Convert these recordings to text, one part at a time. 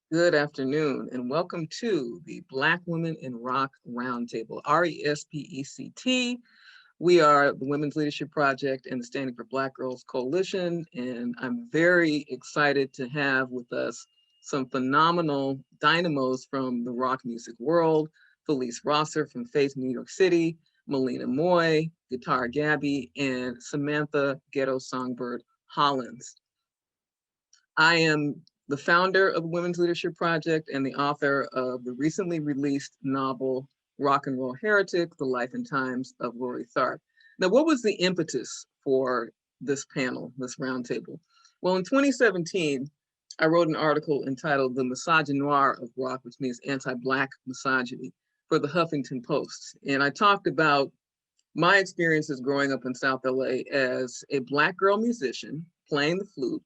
Good afternoon, and welcome to the Black Women in Rock Roundtable, RESPECT. We are the Women's Leadership Project and the Standing for Black Girls Coalition, and I'm very excited to have with us some phenomenal dynamos from the rock music world. Felice Rosser from Faith New York City, Melina Moy, Guitar Gabby, and Samantha Ghetto Songbird Hollins. I am the founder of the Women's Leadership Project and the author of the recently released novel, Rock and Roll Heretic, The Life and Times of Rory Tharp. Now, what was the impetus for this panel, this roundtable? Well, in 2017, I wrote an article entitled The Misogynoir of Rock, which means anti-Black misogyny, for the Huffington Post. And I talked about my experiences growing up in South LA as a Black girl musician playing the flute,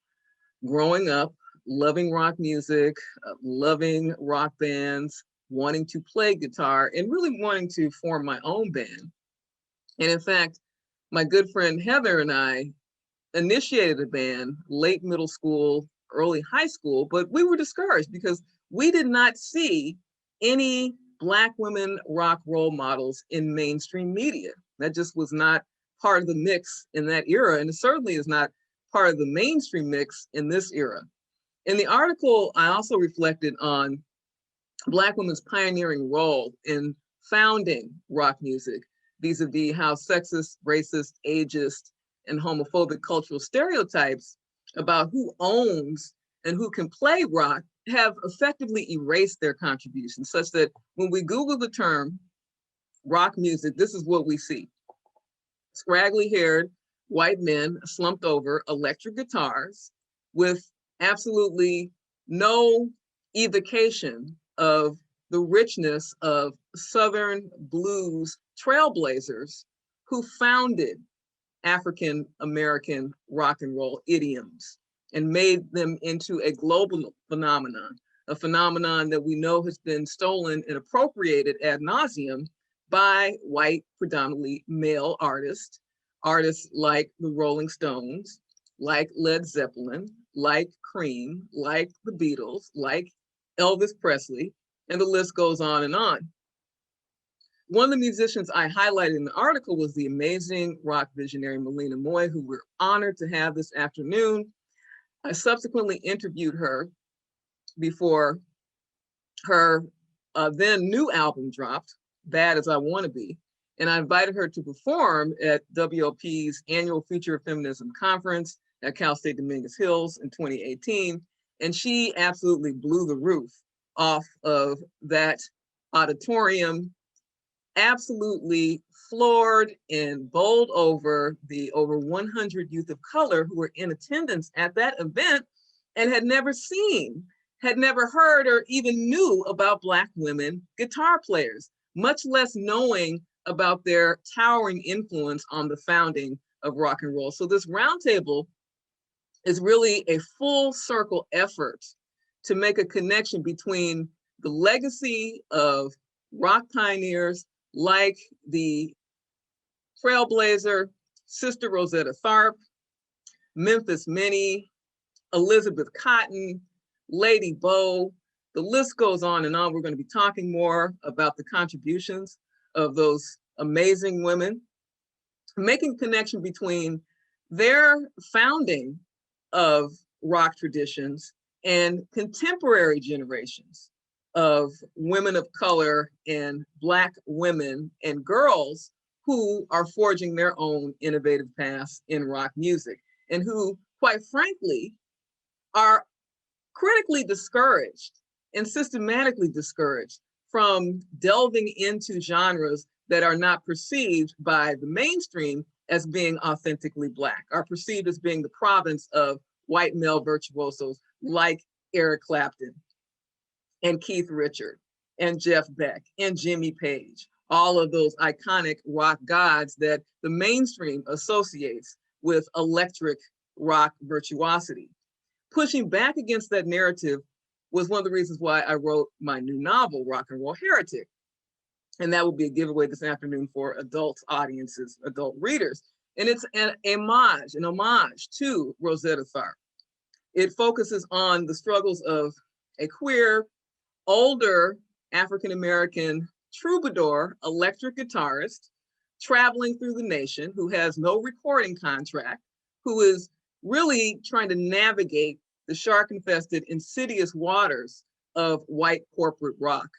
growing up, loving rock music, loving rock bands, wanting to play guitar, and really wanting to form my own band. And in fact, my good friend Heather and I initiated a band late middle school, early high school, but we were discouraged because we did not see any Black women rock role models in mainstream media. That just was not part of the mix in that era, and it certainly is not part of the mainstream mix in this era. In the article, I also reflected on Black women's pioneering role in founding rock music, vis-a-vis how sexist, racist, ageist, and homophobic cultural stereotypes about who owns and who can play rock have effectively erased their contributions, such that when we Google the term rock music, this is what we see. Scraggly-haired white men slumped over electric guitars with absolutely no evocation of the richness of Southern blues trailblazers who founded African American rock and roll idioms and made them into a global phenomenon, a phenomenon that we know has been stolen and appropriated ad nauseum by white, predominantly male artists like the Rolling Stones, like Led Zeppelin, like Cream, like the Beatles, like Elvis Presley, and the list goes on and on. One of the musicians I highlighted in the article was the amazing rock visionary Melina Moy, who we're honored to have this afternoon. I subsequently interviewed her before her then new album dropped, Bad as I Want to Be, and I invited her to perform at WOP's annual Future of Feminism conference at Cal State Dominguez Hills in 2018, and she absolutely blew the roof off of that auditorium, absolutely floored and bowled over the over 100 youth of color who were in attendance at that event and had never seen, had never heard, or even knew about Black women guitar players, much less knowing about their towering influence on the founding of rock and roll. So this roundtable is really a full circle effort to make a connection between the legacy of rock pioneers like the trailblazer Sister Rosetta Tharpe, Memphis Minnie, Elizabeth Cotton, Lady Bo. The list goes on and on. We're going to be talking more about the contributions of those amazing women, making connection between their founding of rock traditions and contemporary generations of women of color and Black women and girls who are forging their own innovative paths in rock music and who, quite frankly, are critically discouraged and systematically discouraged from delving into genres that are not perceived by the mainstream as being authentically Black, are perceived as being the province of white male virtuosos like Eric Clapton and Keith Richards and Jeff Beck and Jimmy Page, all of those iconic rock gods that the mainstream associates with electric rock virtuosity. Pushing back against that narrative was one of the reasons why I wrote my new novel, Rock and Roll Heretic. And that will be a giveaway this afternoon for adult audiences, adult readers. And it's an homage to Rosetta Tharpe. It focuses on the struggles of a queer, older African-American troubadour, electric guitarist, traveling through the nation, who has no recording contract, who is really trying to navigate the shark-infested, insidious waters of white corporate rock,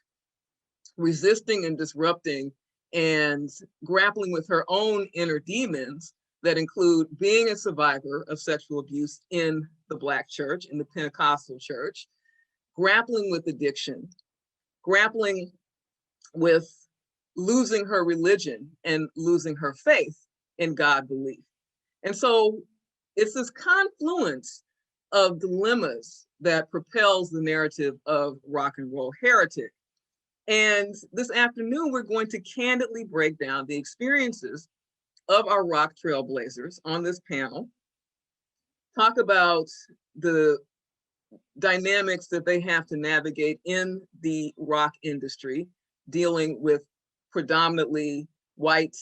resisting and disrupting and grappling with her own inner demons that include being a survivor of sexual abuse in the Black church, in the Pentecostal church, grappling with addiction, grappling with losing her religion and losing her faith in God belief. And so it's this confluence of dilemmas that propels the narrative of rock and roll heretic. And this afternoon, we're going to candidly break down the experiences of our rock trailblazers on this panel, talk about the dynamics that they have to navigate in the rock industry, dealing with predominantly white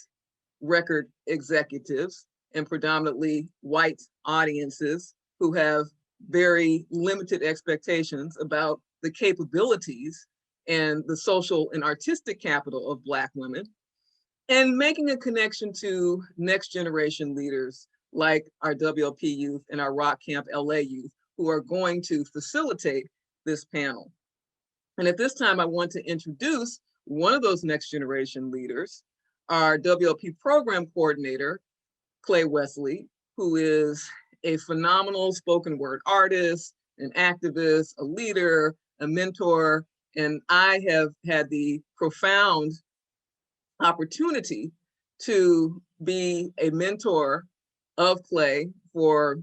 record executives and predominantly white audiences who have very limited expectations about the capabilities and the social and artistic capital of Black women, and making a connection to next generation leaders like our WLP youth and our Rock Camp LA youth, who are going to facilitate this panel. And at this time, I want to introduce one of those next generation leaders, our WLP program coordinator, Clay Wesley, who is a phenomenal spoken word artist, an activist, a leader, a mentor. And I have had the profound opportunity to be a mentor of Clay for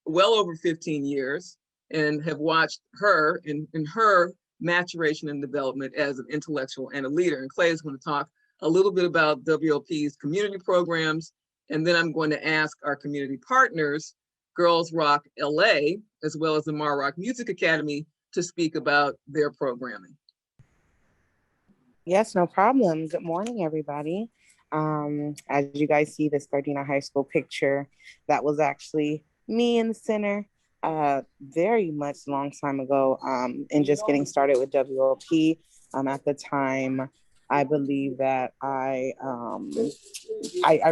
well over 15 years and have watched her in her maturation and development as an intellectual and a leader. And Clay is going to talk a little bit about WLP's community programs, and then I'm going to ask our community partners, Girls Rock LA, as well as the Mar Rock Music Academy, to speak about their programming. Yes, no problem. Good morning, everybody. As you guys see this Gardena High School picture, that was actually me in the center very much long time ago, and just getting started with WLP. At the time, I believe that I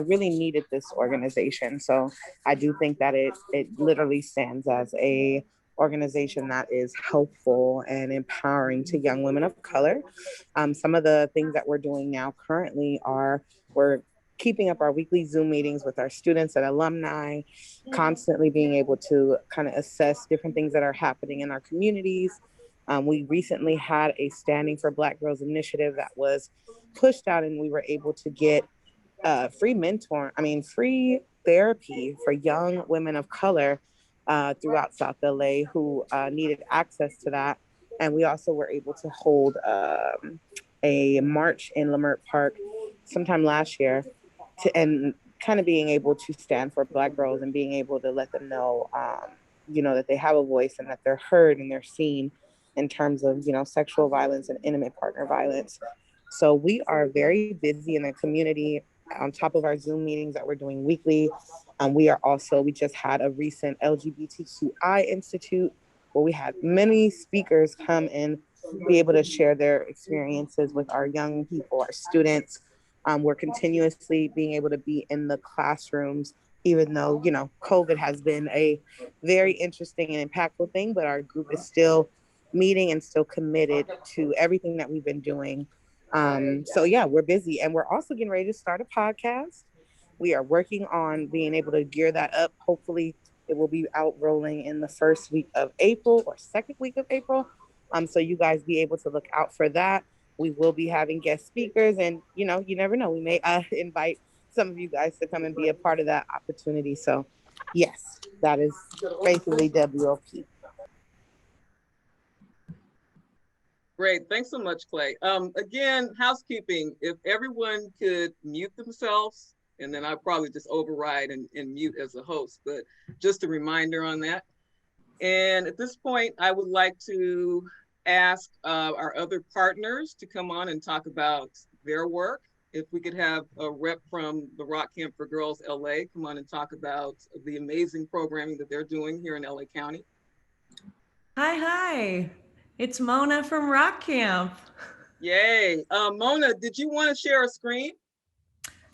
really needed this organization. So I do think that it literally stands as a organization that is helpful and empowering to young women of color. Some of the things that we're doing now currently are we're keeping up our weekly Zoom meetings with our students and alumni, constantly being able to kind of assess different things that are happening in our communities. We recently had a Standing for Black Girls initiative that was pushed out, and we were able to get free therapy for young women of color throughout South LA who needed access to that. And we also were able to hold a march in Leimert Park sometime last year and kind of being able to stand for Black girls and being able to let them know, that they have a voice and that they're heard and they're seen in terms of, sexual violence and intimate partner violence. So we are very busy in the community on top of our Zoom meetings that we're doing weekly. We just had a recent LGBTQI Institute where we had many speakers come and be able to share their experiences with our young people, our students. We're continuously being able to be in the classrooms, even though, COVID has been a very interesting and impactful thing, but our group is still meeting and still committed to everything that we've been doing. So yeah, we're busy, and we're also getting ready to start a podcast. We are working on being able to gear that up. Hopefully it will be out rolling in the first week of April or second week of April. So you guys be able to look out for that. We will be having guest speakers, and you never know. We may invite some of you guys to come and be a part of that opportunity. So yes, that is basically WLP. Great, thanks so much, Clay. Again, housekeeping, if everyone could mute themselves, and then I'll probably just override and mute as a host, but just a reminder on that. And at this point, I would like to ask our other partners to come on and talk about their work. If we could have a rep from the Rock Camp for Girls LA come on and talk about the amazing programming that they're doing here in LA County. Hi. It's Mona from Rock Camp. Yay. Mona, did you want to share a screen?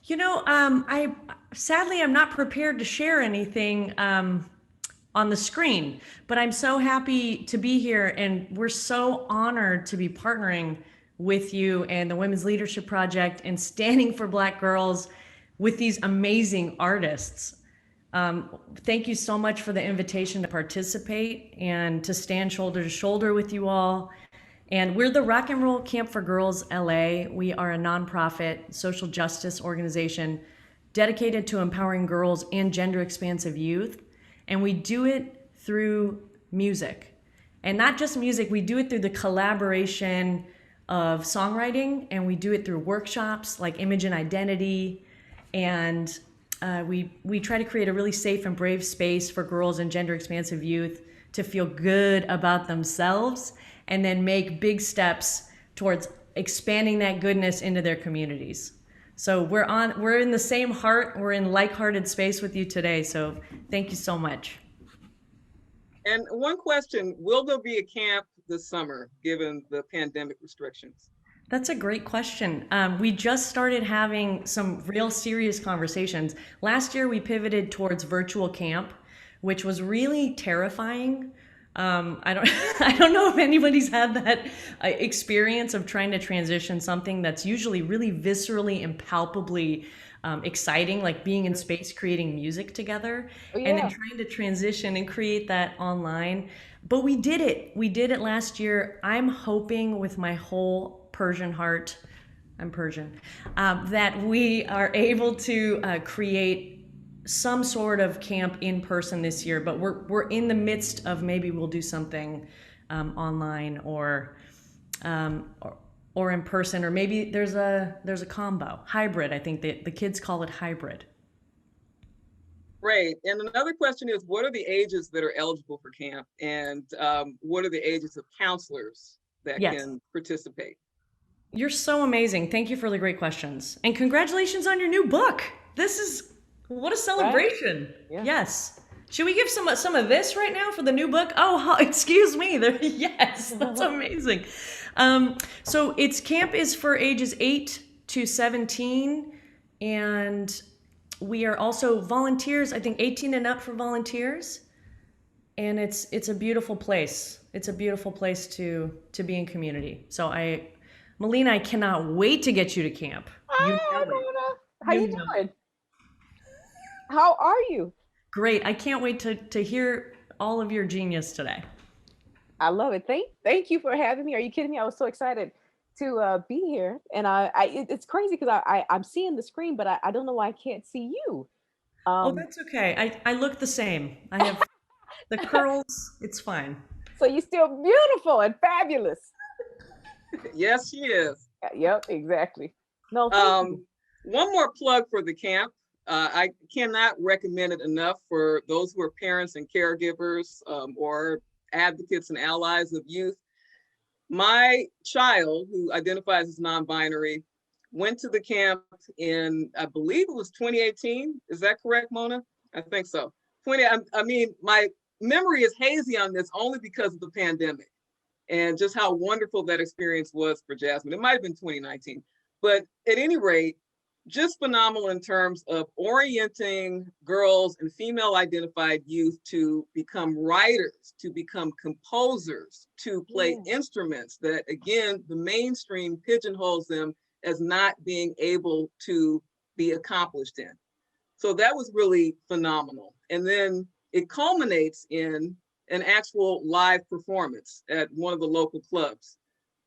I sadly I'm not prepared to share anything on the screen, but I'm so happy to be here, and we're so honored to be partnering with you and the Women's Leadership Project and standing for Black girls with these amazing artists. Thank you so much for the invitation to participate and to stand shoulder to shoulder with you all. And we're the Rock and Roll Camp for Girls LA. We are a nonprofit social justice organization dedicated to empowering girls and gender expansive youth. And we do it through music. And not just music, we do it through the collaboration of songwriting, and we do it through workshops like image and identity. And we try to create a really safe and brave space for girls and gender expansive youth to feel good about themselves and then make big steps towards expanding that goodness into their communities. So we're in the same heart, we're in like-hearted space with you today. So thank you so much. And one question, will there be a camp this summer given the pandemic restrictions? That's a great question. We just started having some real serious conversations. Last year, we pivoted towards virtual camp, which was really terrifying. I don't, I don't know if anybody's had that experience of trying to transition something that's usually really viscerally and palpably exciting, like being in space creating music together, and then trying to transition and create that online. But we did it. We did it last year. I'm hoping with my whole Persian heart, I'm Persian, that we are able to create some sort of camp in person this year. But we're in the midst of maybe we'll do something online or in person, or maybe there's a combo hybrid. I think the kids call it hybrid. Great. And another question is, what are the ages that are eligible for camp, and what are the ages of counselors that can participate? You're so amazing. Thank you for the great questions. And congratulations on your new book. What a celebration. Right? Yeah. Yes. Should we give some of this right now for the new book? Oh, excuse me. Yes, that's amazing. So camp is for ages 8 to 17. And we are also volunteers, I think 18 and up for volunteers. And it's a beautiful place. It's a beautiful place to be in community. So Melina, I cannot wait to get you to camp. Mona. How you doing? How are you? Great. I can't wait to hear all of your genius today. I love it. Thank you for having me. Are you kidding me? I was so excited to be here. And it's crazy because I'm seeing the screen, but I don't know why I can't see you. Oh, that's okay. I look the same. I have the curls. It's fine. So you're still beautiful and fabulous. Yes, she is. Yep, exactly. No. One more plug for the camp. I cannot recommend it enough for those who are parents and caregivers or advocates and allies of youth. My child, who identifies as non-binary, went to the camp in, I believe it was 2018. Is that correct, Mona? I think so. I mean, my memory is hazy on this only because of the pandemic and just how wonderful that experience was for Jasmine. It might have been 2019, but at any rate, just phenomenal in terms of orienting girls and female identified youth to become writers, to become composers, to play instruments that, again, the mainstream pigeonholes them as not being able to be accomplished in. So that was really phenomenal. And then it culminates in an actual live performance at one of the local clubs.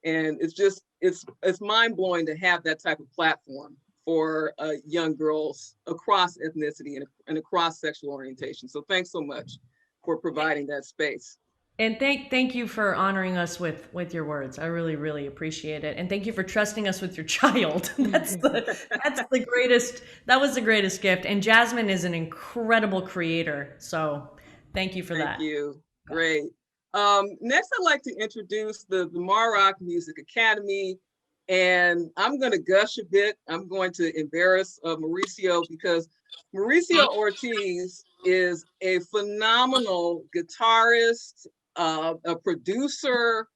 And it's mind-blowing to have that type of platform for young girls across ethnicity and across sexual orientation. So thanks so much for providing that space. And thank you for honoring us with your words. I really, really appreciate it. And thank you for trusting us with your child. That's the greatest, that was the greatest gift. And Jasmine is an incredible creator. So thank you for that. Thank you. Great. Next, I'd like to introduce the Maroc Music Academy. And I'm going to gush a bit. I'm going to embarrass Mauricio, because Mauricio Ortiz is a phenomenal guitarist, a producer,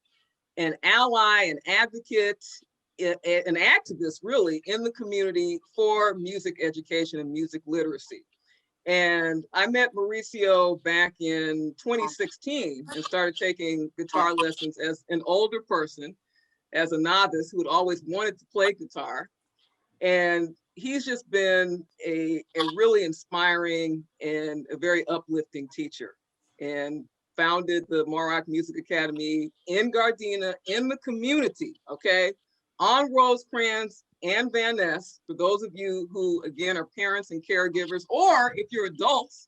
an ally, an advocate, an activist really in the community for music education and music literacy. And I met Mauricio back in 2016 and started taking guitar lessons as an older person, as a novice who had always wanted to play guitar. And he's just been a really inspiring and a very uplifting teacher, and founded the Morrock Music Academy in Gardena, in the community, okay, on Rosecrans and Van Ness, for those of you who, again, are parents and caregivers, or if you're adults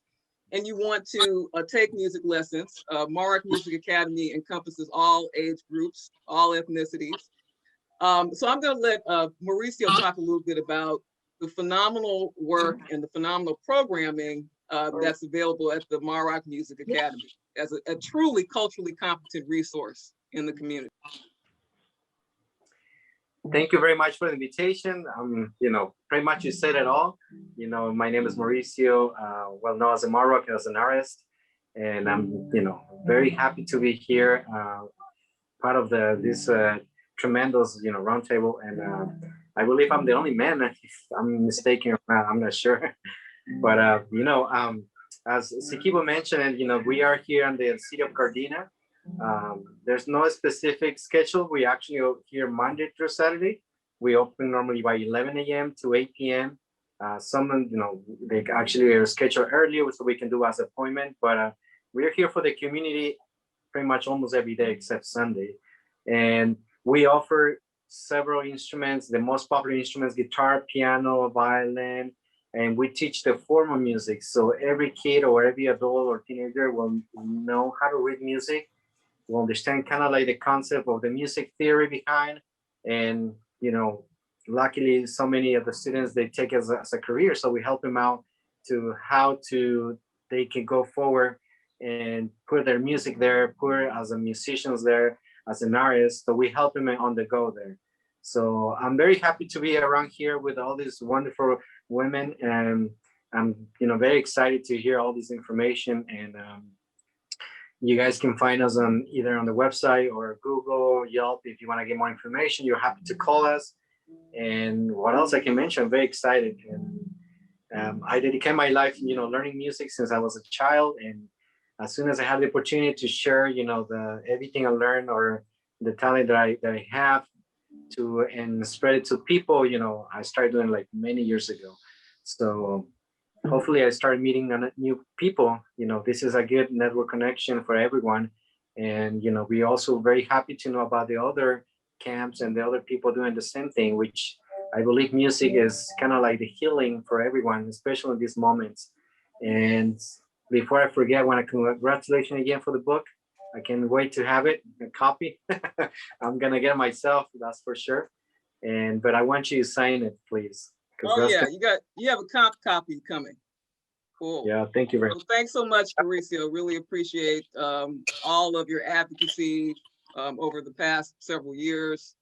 and you want to take music lessons. Morrock Music Academy encompasses all age groups, all ethnicities. So I'm going to let Mauricio talk a little bit about the phenomenal work and the phenomenal programming that's available at the Morrock Music Academy as a truly culturally competent resource in the community. Thank you very much for the invitation. Pretty much you said it all. My name is Mauricio, well known as a Morrock, as an artist, and I'm, very happy to be here, part of this tremendous, roundtable. And I believe I'm the only man. If I'm mistaken, I'm not sure. But as Sikibo mentioned, we are here in the city of Gardena. There's no specific schedule. We actually are here Monday through Saturday. We open normally by 11 a.m. to 8 p.m. Some, they actually are scheduled earlier so we can do as appointment. But we're here for the community pretty much almost every day except Sunday. And we offer several instruments, the most popular instruments: guitar, piano, violin, and we teach the formal music. So every kid or every adult or teenager will know how to read music, will understand kind of like the concept of the music theory behind. And, luckily so many of the students, they take it as a career. So we help them out to how they can go forward and put their music there, put as a musicians there, as an artist. So we help them on the go there. So I'm very happy to be around here with all these wonderful women, and I'm very excited to hear all this information. And you guys can find us on either on the website or Google, Yelp. If you want to get more information, you're happy to call us. And what else I can mention? I'm very excited, and I dedicate my life, learning music since I was a child. And as soon as I have the opportunity to share, everything I learned or the talent that I have and spread it to people, I started doing like many years ago. So hopefully I start meeting new people. This is a good network connection for everyone. And, we're also very happy to know about the other camps and the other people doing the same thing, which I believe music is kind of like the healing for everyone, especially in these moments. And before I forget, I want to congratulate again for the book. I can't wait to have it, a copy. I'm going to get it myself, that's for sure. But I want you to sign it, please. Oh yeah, you have a copy coming. Cool. Yeah, thank you very much. Well, thanks so much, Mauricio. Really appreciate all of your advocacy over the past several years.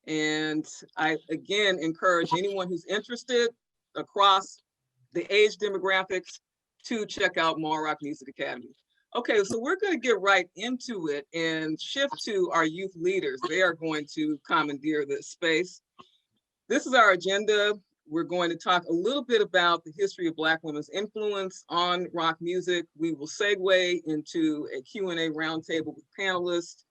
And I, again, encourage anyone who's interested across the age demographics to check out Morrock Music Academy. Okay, so we're going to get right into it and shift to our youth leaders. They are going to commandeer this space. This is our agenda. We're going to talk a little bit about the history of Black women's influence on rock music. We will segue into a Q&A roundtable with panelists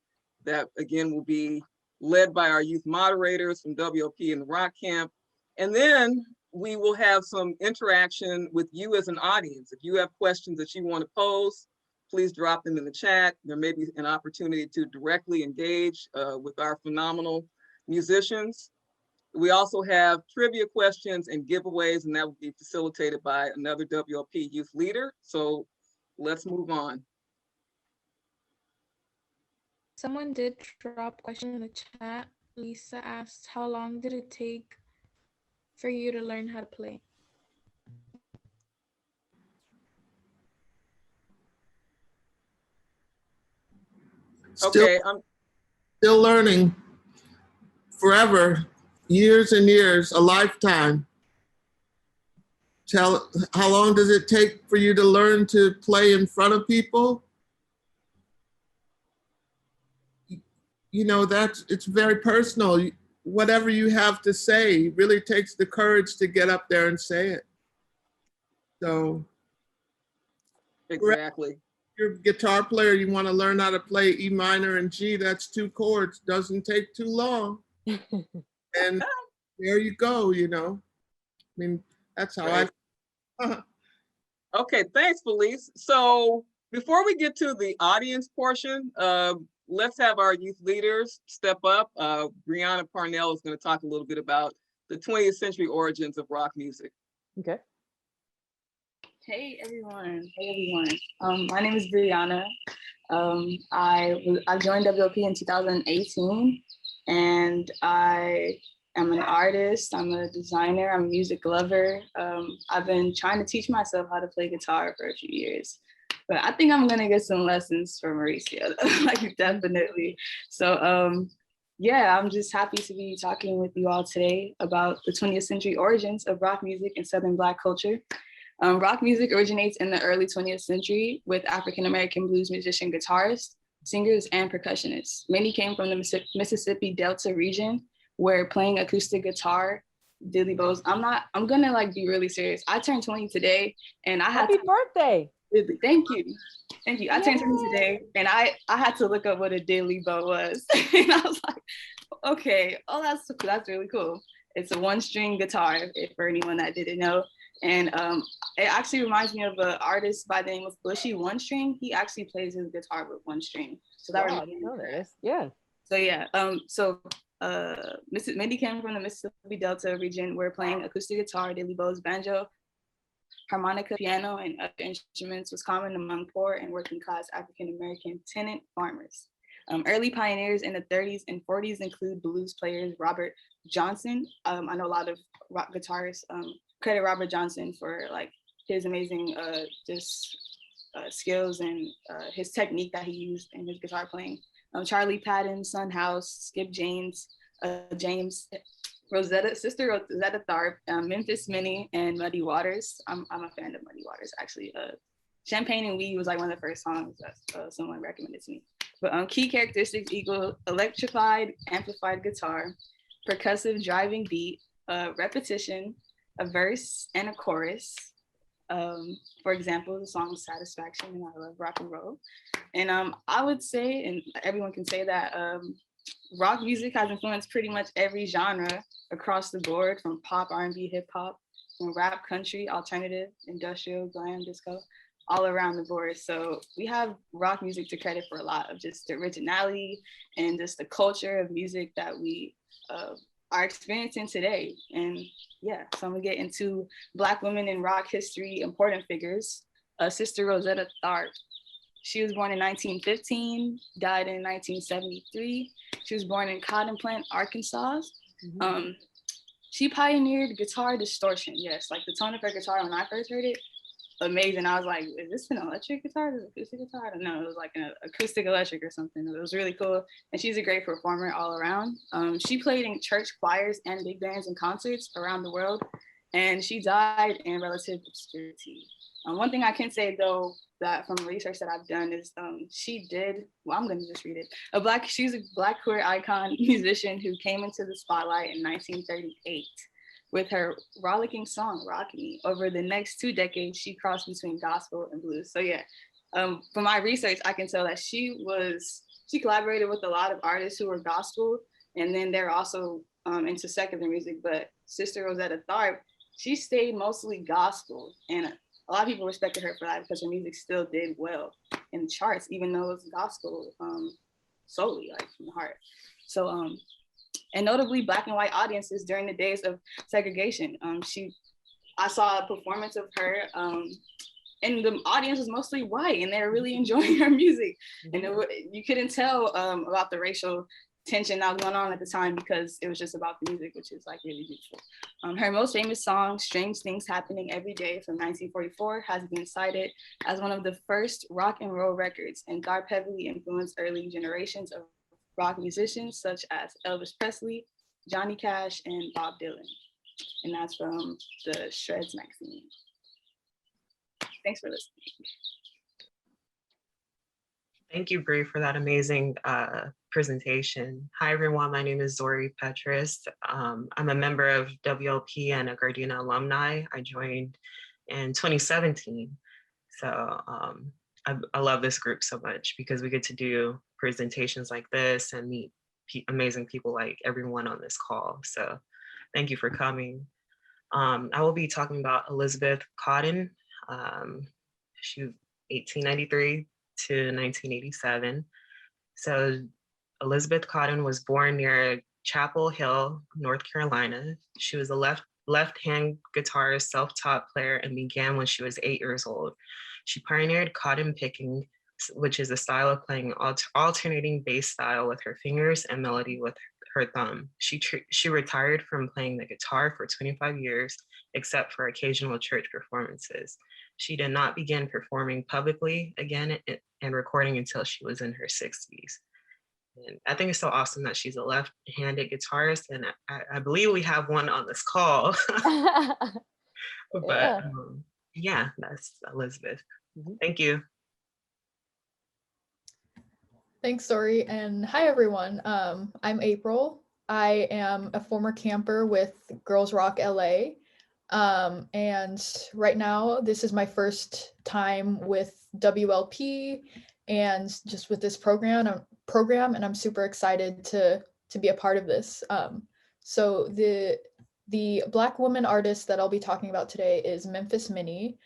that, again, will be led by our youth moderators from WLP and the Rock Camp. And then we will have some interaction with you as an audience. If you have questions that you want to pose, please drop them in the chat. There may be an opportunity to directly engage with our phenomenal musicians. We also have trivia questions and giveaways, and that will be facilitated by another WLP youth leader. So let's move on. Someone did drop a question in the chat. Lisa asked, how long did it take for you to learn how to play? Okay, I'm still learning forever, years and years, a lifetime. How long does it take for you to learn to play in front of people? you know, it's very personal. Whatever you have to say really takes the courage to get up there and say it. So Exactly. you're a guitar player, you want to learn how to play E minor and G, that's 2 chords, doesn't take too long. And there you go, you know. I mean, that's how Right. I Okay, thanks, Felice. So before we get to the audience portion, let's have our youth leaders step up. Brianna Parnell is going to talk a little bit about the 20th century origins of rock music. Okay. Hey everyone. My name is Brianna. I joined WLP in 2018, and I am an artist. I'm a designer. I'm a music lover. I've been trying to teach myself how to play guitar for a few years, but I think I'm gonna get some lessons from Mauricio, like definitely. So yeah, I'm just happy to be talking with you all today about the 20th century origins of rock music and Southern Black culture. Rock music originates in the early 20th century with African-American blues musician guitarists, singers, and percussionists. Many came from the Mississippi Delta region, where playing acoustic guitar, diddly bows. I'm gonna like be really serious. I turned 20 today, and I had Happy birthday. Thank you. I turned 20 today, and I had to look up what a diddly bow was. And I was like, okay, oh, that's really cool. It's a 1-string guitar, if for anyone that didn't know. And it actually reminds me of an artist by the name of Bushy One String. He actually plays his guitar with 1 string. So that I didn't know this. Yeah. So yeah, Mindy came from the Mississippi Delta region. We're playing acoustic guitar, diddly bows, banjo, harmonica, piano, and other instruments was common among poor and working class African-American tenant farmers. Early pioneers in the 30s and 40s include blues players Robert Johnson. I know a lot of rock guitarists credit Robert Johnson for like his amazing skills and his technique that he used in his guitar playing. Charlie Patton, Son House, Skip James, Sister Rosetta Tharpe, Memphis Minnie, and Muddy Waters. I'm a fan of Muddy Waters, actually. Champagne and Weed was like one of the first songs that someone recommended to me. But key characteristics equal electrified, amplified guitar, percussive driving beat, repetition, a verse and a chorus. For example, the song Satisfaction and I Love Rock and Roll. And I would say, and everyone can say that rock music has influenced pretty much every genre across the board, from pop, R&B, hip hop, from rap, country, alternative, industrial, glam, disco, all around the board. So we have rock music to credit for a lot of just the originality and just the culture of music that we are experiencing today. And yeah, so I'm gonna get into Black women in rock history, important figures. Sister Rosetta Tharpe. She was born in 1915, died in 1973. She was born in Cotton Plant, Arkansas. Mm-hmm. She pioneered guitar distortion. Yes, like the tone of her guitar when I first heard it, amazing. I was like, is this an electric guitar? Is it acoustic guitar? I don't know. It was like an acoustic electric or something. It was really cool. And she's a great performer all around. She played in church choirs and big bands and concerts around the world. And she died in relative obscurity. One thing I can say though, that from research that I've done is she did, well, I'm gonna just read it. She's a Black queer icon musician who came into the spotlight in 1938 with her rollicking song, Rock Me. Over the next 2 decades, she crossed between gospel and blues. So yeah, from my research, I can tell that she collaborated with a lot of artists who were gospel, and then they're also into secular music, but Sister Rosetta Tharpe, she stayed mostly gospel, and a lot of people respected her for that because her music still did well in the charts, even though it was gospel solely, like from the heart. So, and notably Black and white audiences during the days of segregation. I saw a performance of her and the audience was mostly white and they were really enjoying her music. And you couldn't tell about the racial tension that was going on at the time because it was just about the music, which is like really beautiful. Her most famous song, Strange Things Happening Every Day from 1944, has been cited as one of the first rock and roll records, and Tharpe heavily influenced early generations of rock musicians such as Elvis Presley, Johnny Cash, and Bob Dylan. And that's from the Shreds magazine. Thanks for listening. Thank you, Bree, for that amazing presentation. Hi, everyone. My name is Zori Petrus. I'm a member of WLP and a Gardena alumni. I joined in 2017. So I love this group so much because we get to do presentations like this and meet amazing people like everyone on this call. So thank you for coming. I will be talking about Elizabeth Cotton. She was 1893 to 1987. So Elizabeth Cotton was born near Chapel Hill, North Carolina. She was a left-hand guitarist, self-taught player, and began when she was 8 years old. She pioneered cotton picking, which is a style of playing alternating bass style with her fingers and melody with her thumb. She retired from playing the guitar for 25 years, except for occasional church performances. She did not begin performing publicly again and recording until she was in her 60s. And I think it's so awesome that she's a left-handed guitarist, and I believe we have one on this call. But yeah, that's Elizabeth. Thank you. Thanks, Zori, and hi everyone. I'm April. I am a former camper with Girls Rock LA. And right now, this is my first time with WLP and just with this program, and I'm super excited to be a part of this. So the Black woman artist that I'll be talking about today is Memphis Minnie.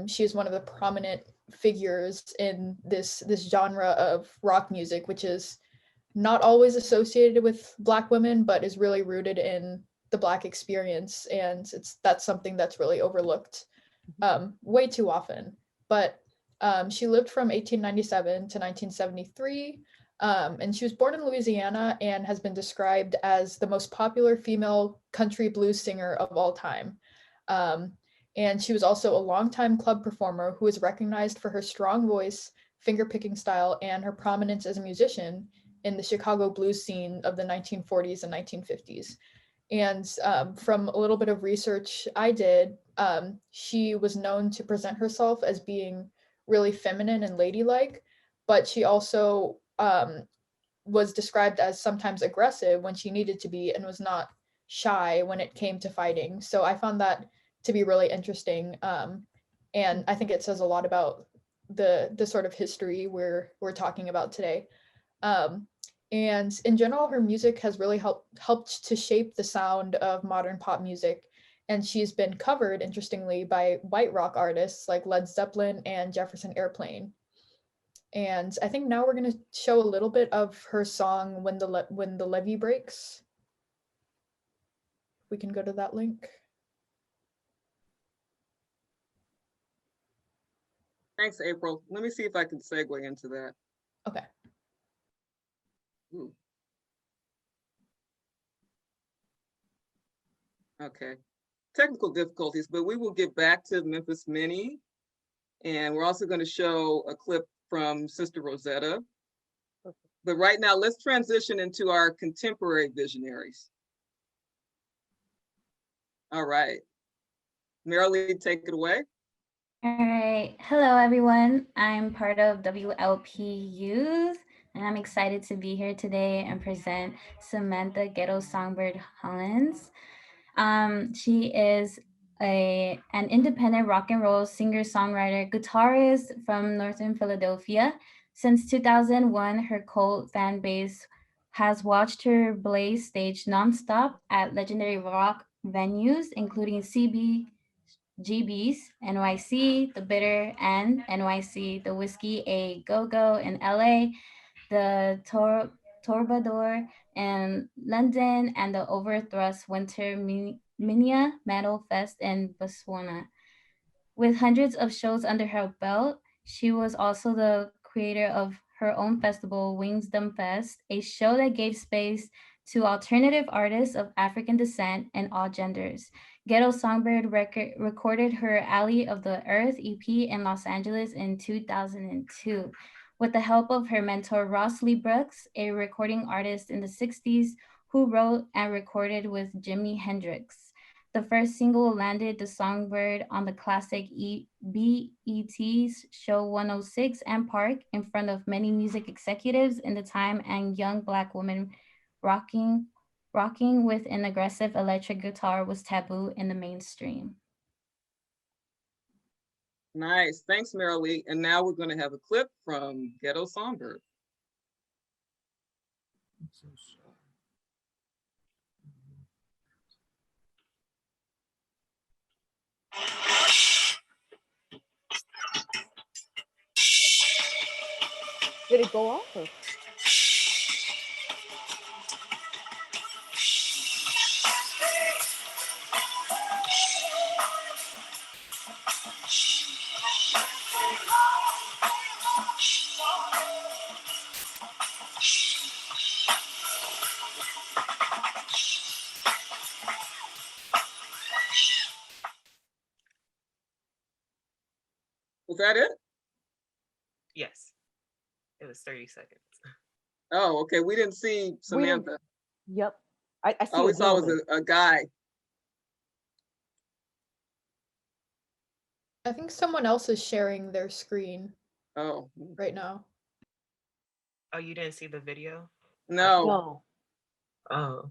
She is one of the prominent figures in this genre of rock music, which is not always associated with Black women, but is really rooted in the Black experience, and that's something that's really overlooked way too often. But she lived from 1897 to 1973, and she was born in Louisiana and has been described as the most popular female country blues singer of all time. And she was also a longtime club performer who is recognized for her strong voice, finger-picking style, and her prominence as a musician in the Chicago blues scene of the 1940s and 1950s. And from a little bit of research I did, she was known to present herself as being really feminine and ladylike, but she also was described as sometimes aggressive when she needed to be and was not shy when it came to fighting. So I found that to be really interesting. And I think it says a lot about the sort of history we're talking about today. And in general, her music has really helped to shape the sound of modern pop music. And she's been covered, interestingly, by white rock artists like Led Zeppelin and Jefferson Airplane. And I think now we're going to show a little bit of her song When the Levee Breaks. We can go to that link. Thanks, April. Let me see if I can segue into that. Okay. Ooh. Okay. Technical difficulties, but we will get back to Memphis Minnie. And we're also going to show a clip from Sister Rosetta. But right now, let's transition into our contemporary visionaries. All right. Marilee, take it away. All right. Hello, everyone. I'm part of WLP Youth, and I'm excited to be here today and present Samantha Ghetto Songbird Hollins. She is an independent rock and roll singer, songwriter, guitarist from Northern Philadelphia. Since 2001, her cult fan base has watched her blaze stage nonstop at legendary rock venues, including GB's, NYC, The Bitter End, NYC, The Whiskey A Go-Go in LA, the Torbador in London, and the Overthrust Winter Minia Metal Fest in Botswana. With hundreds of shows under her belt, she was also the creator of her own festival, Wingsdom Fest, a show that gave space to alternative artists of African descent and all genders. Ghetto Songbird recorded her Alley of the Earth EP in Los Angeles in 2002. With the help of her mentor, Ross Lee Brooks, a recording artist in the 60s who wrote and recorded with Jimi Hendrix. The first single landed the songbird on the classic BET's Show 106 and Park in front of many music executives in the time and young Black women rocking with an aggressive electric guitar was taboo in the mainstream. Nice. Thanks, Marilee. And now we're going to have a clip from Ghetto Songbird. Did it go off? Or? Was that it? Yes, it was 30 seconds. Oh, okay. We didn't see Samantha. Yep. I see All we saw was a guy. I think someone else is sharing their screen Oh. right now. Oh, you didn't see the video? No. No. Oh.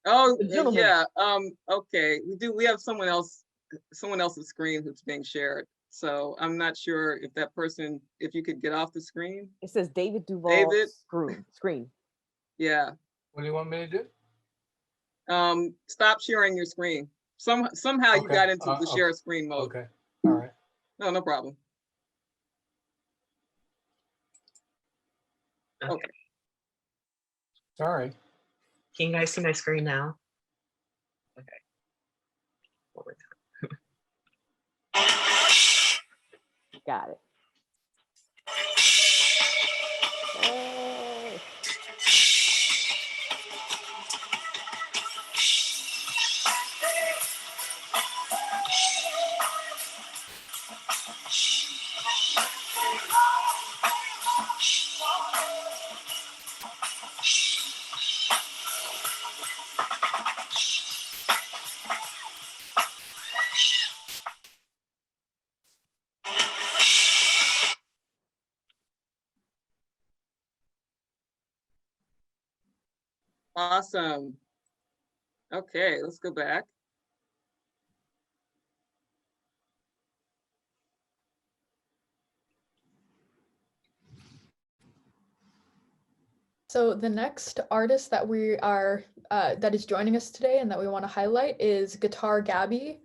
Oh, Gentlemen. yeah. Okay. We have someone else's screen who's being shared. So I'm not sure if that person, if you could get off the screen. It says David Duval David? screen. Yeah. What do you want me to do? Stop sharing your screen. Somehow you got into the share screen mode. Okay. All right. No problem. Okay. Sorry. Can you guys see my screen now? Okay. One more time. Got it. Hey. Awesome. Okay, let's go back. So the next artist that we are that is joining us today and that we want to highlight is Guitar Gabby.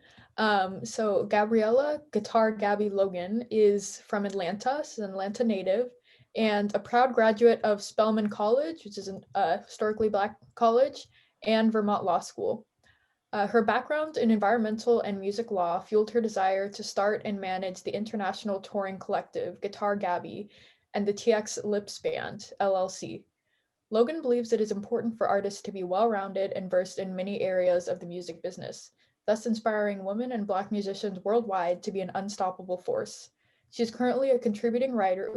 So Gabriella Guitar Gabby Logan is from Atlanta. She's an Atlanta native and a proud graduate of Spelman College, which is a historically Black college, and Vermont Law School. Her background in environmental and music law fueled her desire to start and manage the international touring collective Guitar Gabby and the TX Lips Band, LLC. Logan believes it is important for artists to be well-rounded and versed in many areas of the music business, thus inspiring women and Black musicians worldwide to be an unstoppable force. She is currently a contributing writer.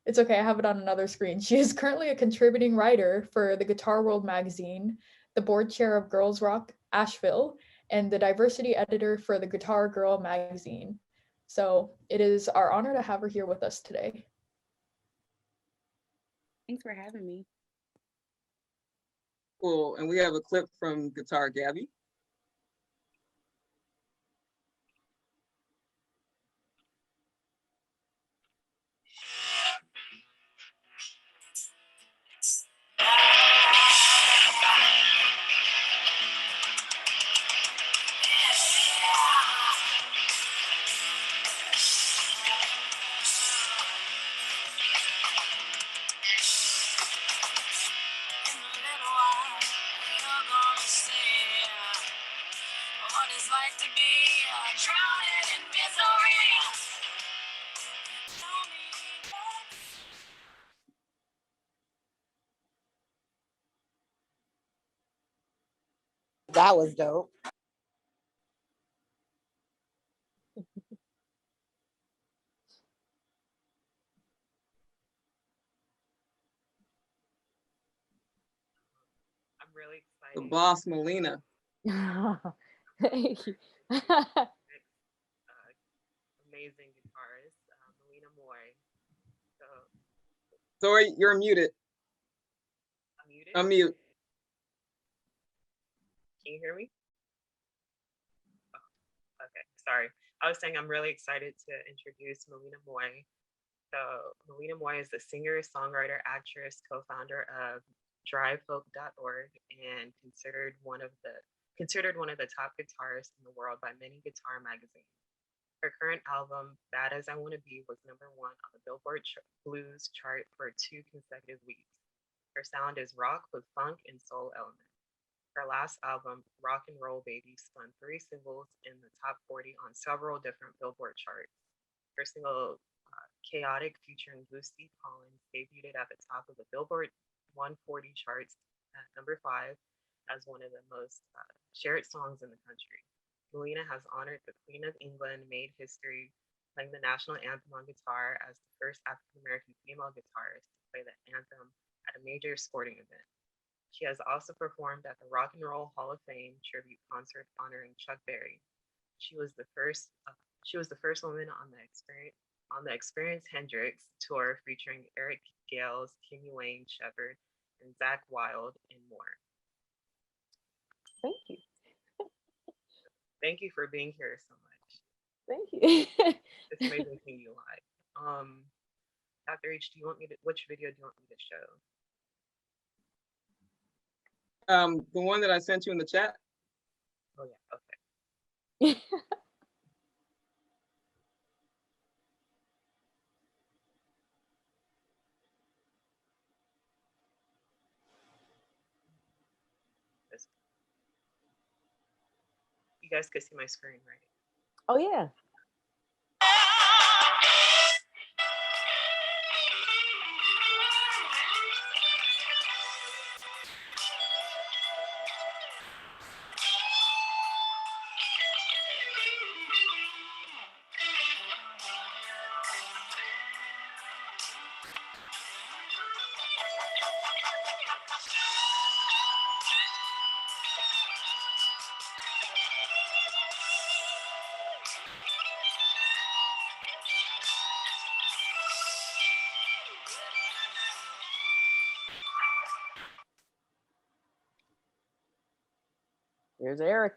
It's okay, I have it on another screen. She is currently a contributing writer for the Guitar World magazine, the board chair of Girls Rock Asheville, and the diversity editor for the Guitar Girl magazine. So it is our honor to have her here with us today. Thanks for having me. Cool. And we have a clip from Guitar Gabby. That was dope. I'm really excited. The boss Molina. Thank you. Amazing guitarist, Melina Moy. So, Zori, you're muted. Unmuted? Unmute. Can you hear me? Oh, okay, sorry. I was saying I'm really excited to introduce Melina Moy. So Melina Moy is the singer, songwriter, actress, co-founder of drivefolk.org, and considered one of the top guitarists in the world by many guitar magazines. Her current album, Bad as I Wanna Be, was #1 on the Billboard Blues chart for 2 consecutive weeks. Her sound is rock with funk and soul elements. Her last album, Rock and Roll Baby, spun 3 singles in the top 40 on several different Billboard charts. Her single, Chaotic, featuring Lucy Collins, debuted at the top of the Billboard 140 charts at #5 as one of the most shared songs in the country. Melina has honored the Queen of England, made history playing the national anthem on guitar as the first African-American female guitarist to play the anthem at a major sporting event. She has also performed at the Rock and Roll Hall of Fame tribute concert honoring Chuck Berry. She was the first woman on the Experience Hendrix tour featuring Eric Gales, Kenny Wayne Shepherd, and Zach Wilde, and more. Thank you. Thank you for being here so much. Thank you. It's amazing seeing you live. Dr. H, which video do you want me to show? The one that I sent you in the chat. Oh yeah, okay. You guys can see my screen, right? Oh yeah. Here's Eric.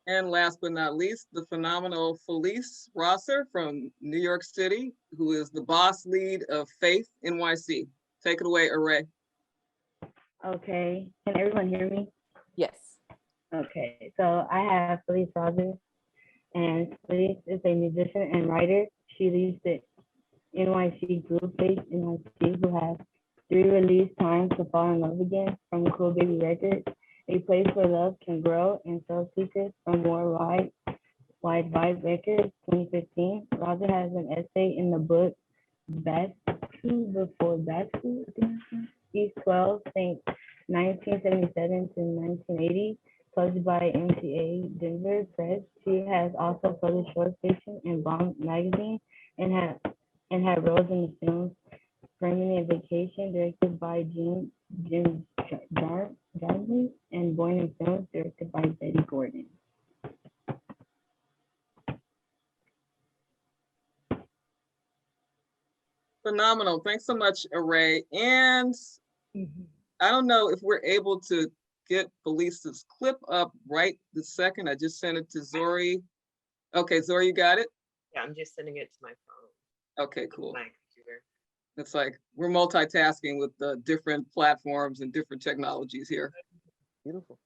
And last but not least, the phenomenal Felice Rosser from New York City, who is the boss lead of Faith NYC. Take it away, Array. Okay, can everyone hear me? Yes. Okay, so I have Felice Rosser, and Felice is a musician and writer. She leads the NYC group Faith NYC, who has 3 release times to fall in love again from Cool Baby Records, a place where love can grow, and Soul Seekers from More Wide Vibe Records 2015. Roger has an essay in the book Best Two Before Bascu, East 12, St. 1977 to 1980, published by MTA Denver Press. She has also published short fiction in Bomb magazine and had roles in the films Permanent Vacation, directed by Jim Jarmusch, and Born in Films, directed by Betty Gordon. Phenomenal. Thanks so much, Array. And I don't know if we're able to get Felice's clip up right this second. I just sent it to Zori. Okay, Zori, you got it? Yeah, I'm just sending it to my phone. Okay, cool. My computer. It's like we're multitasking with the different platforms and different technologies here. Beautiful.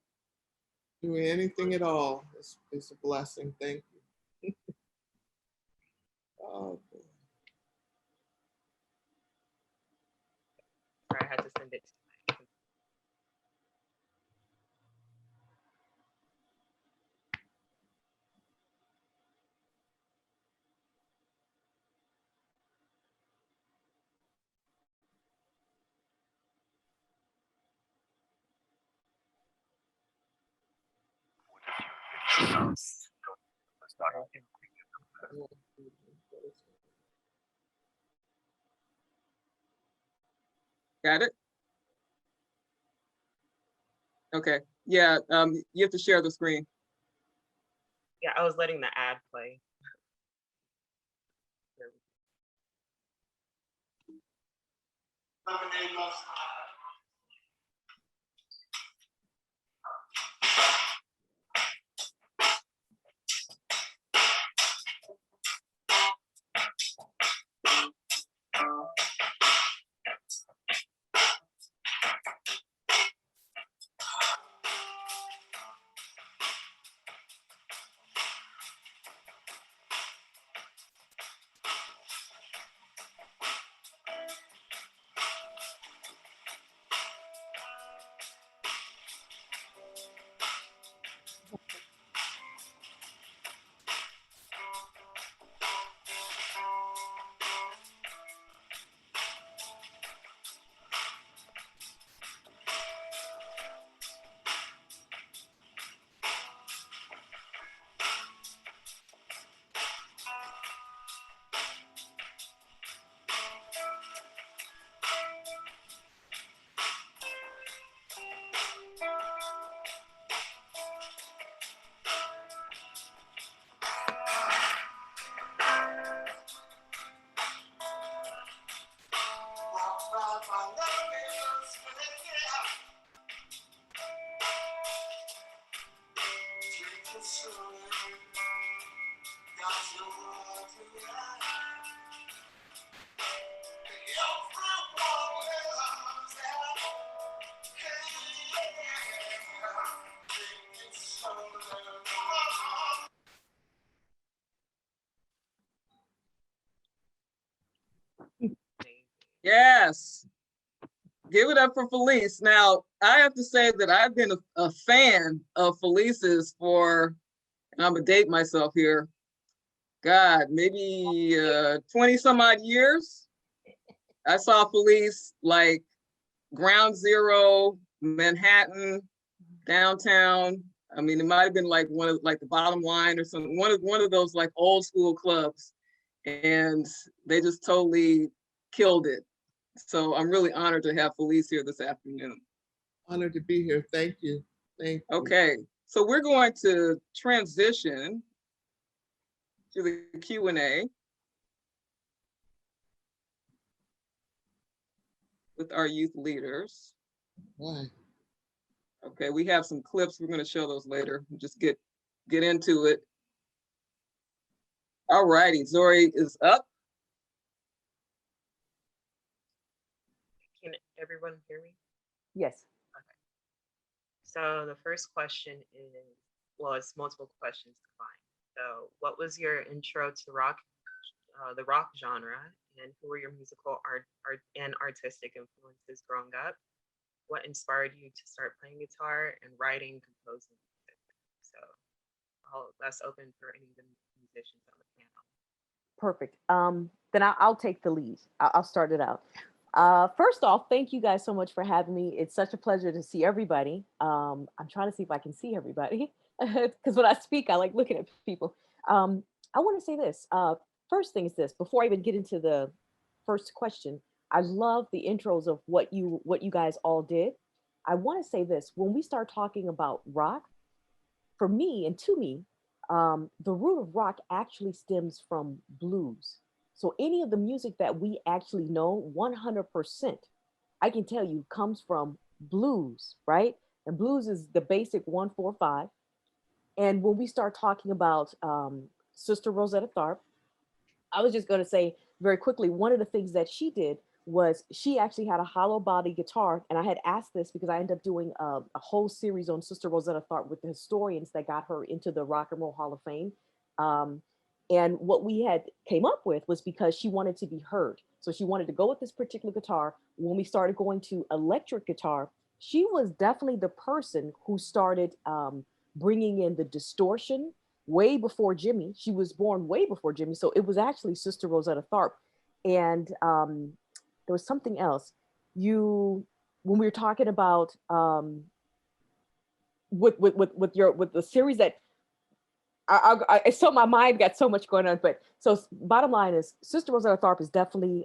Doing anything at all is a blessing. Thank you. Oh, boy. Sorry, I had to send it to my computer. Got it? Okay. Yeah, you have to share the screen. Yeah, I was letting the ad play. Yes. Give it up for Felice. Now, I have to say that I've been a fan of Felice's for, and I'm gonna date myself here, God, maybe 20 some odd years. I saw Felice like Ground Zero, Manhattan, downtown. I mean, it might have been like one of like the Bottom Line or something, one of those like old school clubs. And they just totally killed it. So I'm really honored to have Felice here this afternoon. Honored to be here. Thank you. Thank you. Okay, so we're going to transition to the Q&A with our youth leaders. Why? Okay, we have some clips. We're going to show those later. Just get into it. All righty, Zori is up. Can everyone hear me? Yes. Okay. So the first question is, well, it's multiple questions combined. So what was your intro to rock, the rock genre, and who were your musical art and artistic influences growing up? What inspired you to start playing guitar and writing, composing music? So that's open for any of the musicians on the panel. Perfect. Then I'll take the lead. I'll start it out. First off, thank you guys so much for having me. It's such a pleasure to see everybody. I'm trying to see if I can see everybody because when I speak, I like looking at people. I want to say this. First thing is this, before I even get into the first question, I love the intros of what you guys all did. I want to say this, when we start talking about rock, for me and to me, the root of rock actually stems from blues. So any of the music that we actually know 100%, I can tell you comes from blues, right? And blues is the basic 1-4-5. And when we start talking about Sister Rosetta Tharpe, I was just going to say very quickly, one of the things that she did was she actually had a hollow body guitar. And I had asked this because I ended up doing a whole series on Sister Rosetta Tharpe with the historians that got her into the Rock and Roll Hall of Fame. And what we had came up with was because she wanted to be heard. So she wanted to go with this particular guitar. When we started going to electric guitar, she was definitely the person who started bringing in the distortion way before Jimmy. She was born way before Jimmy. So it was actually Sister Rosetta Tharpe. And there was something else. When we were talking about with the series that So my mind got so much going on, but so bottom line is Sister Rosetta Tharpe is definitely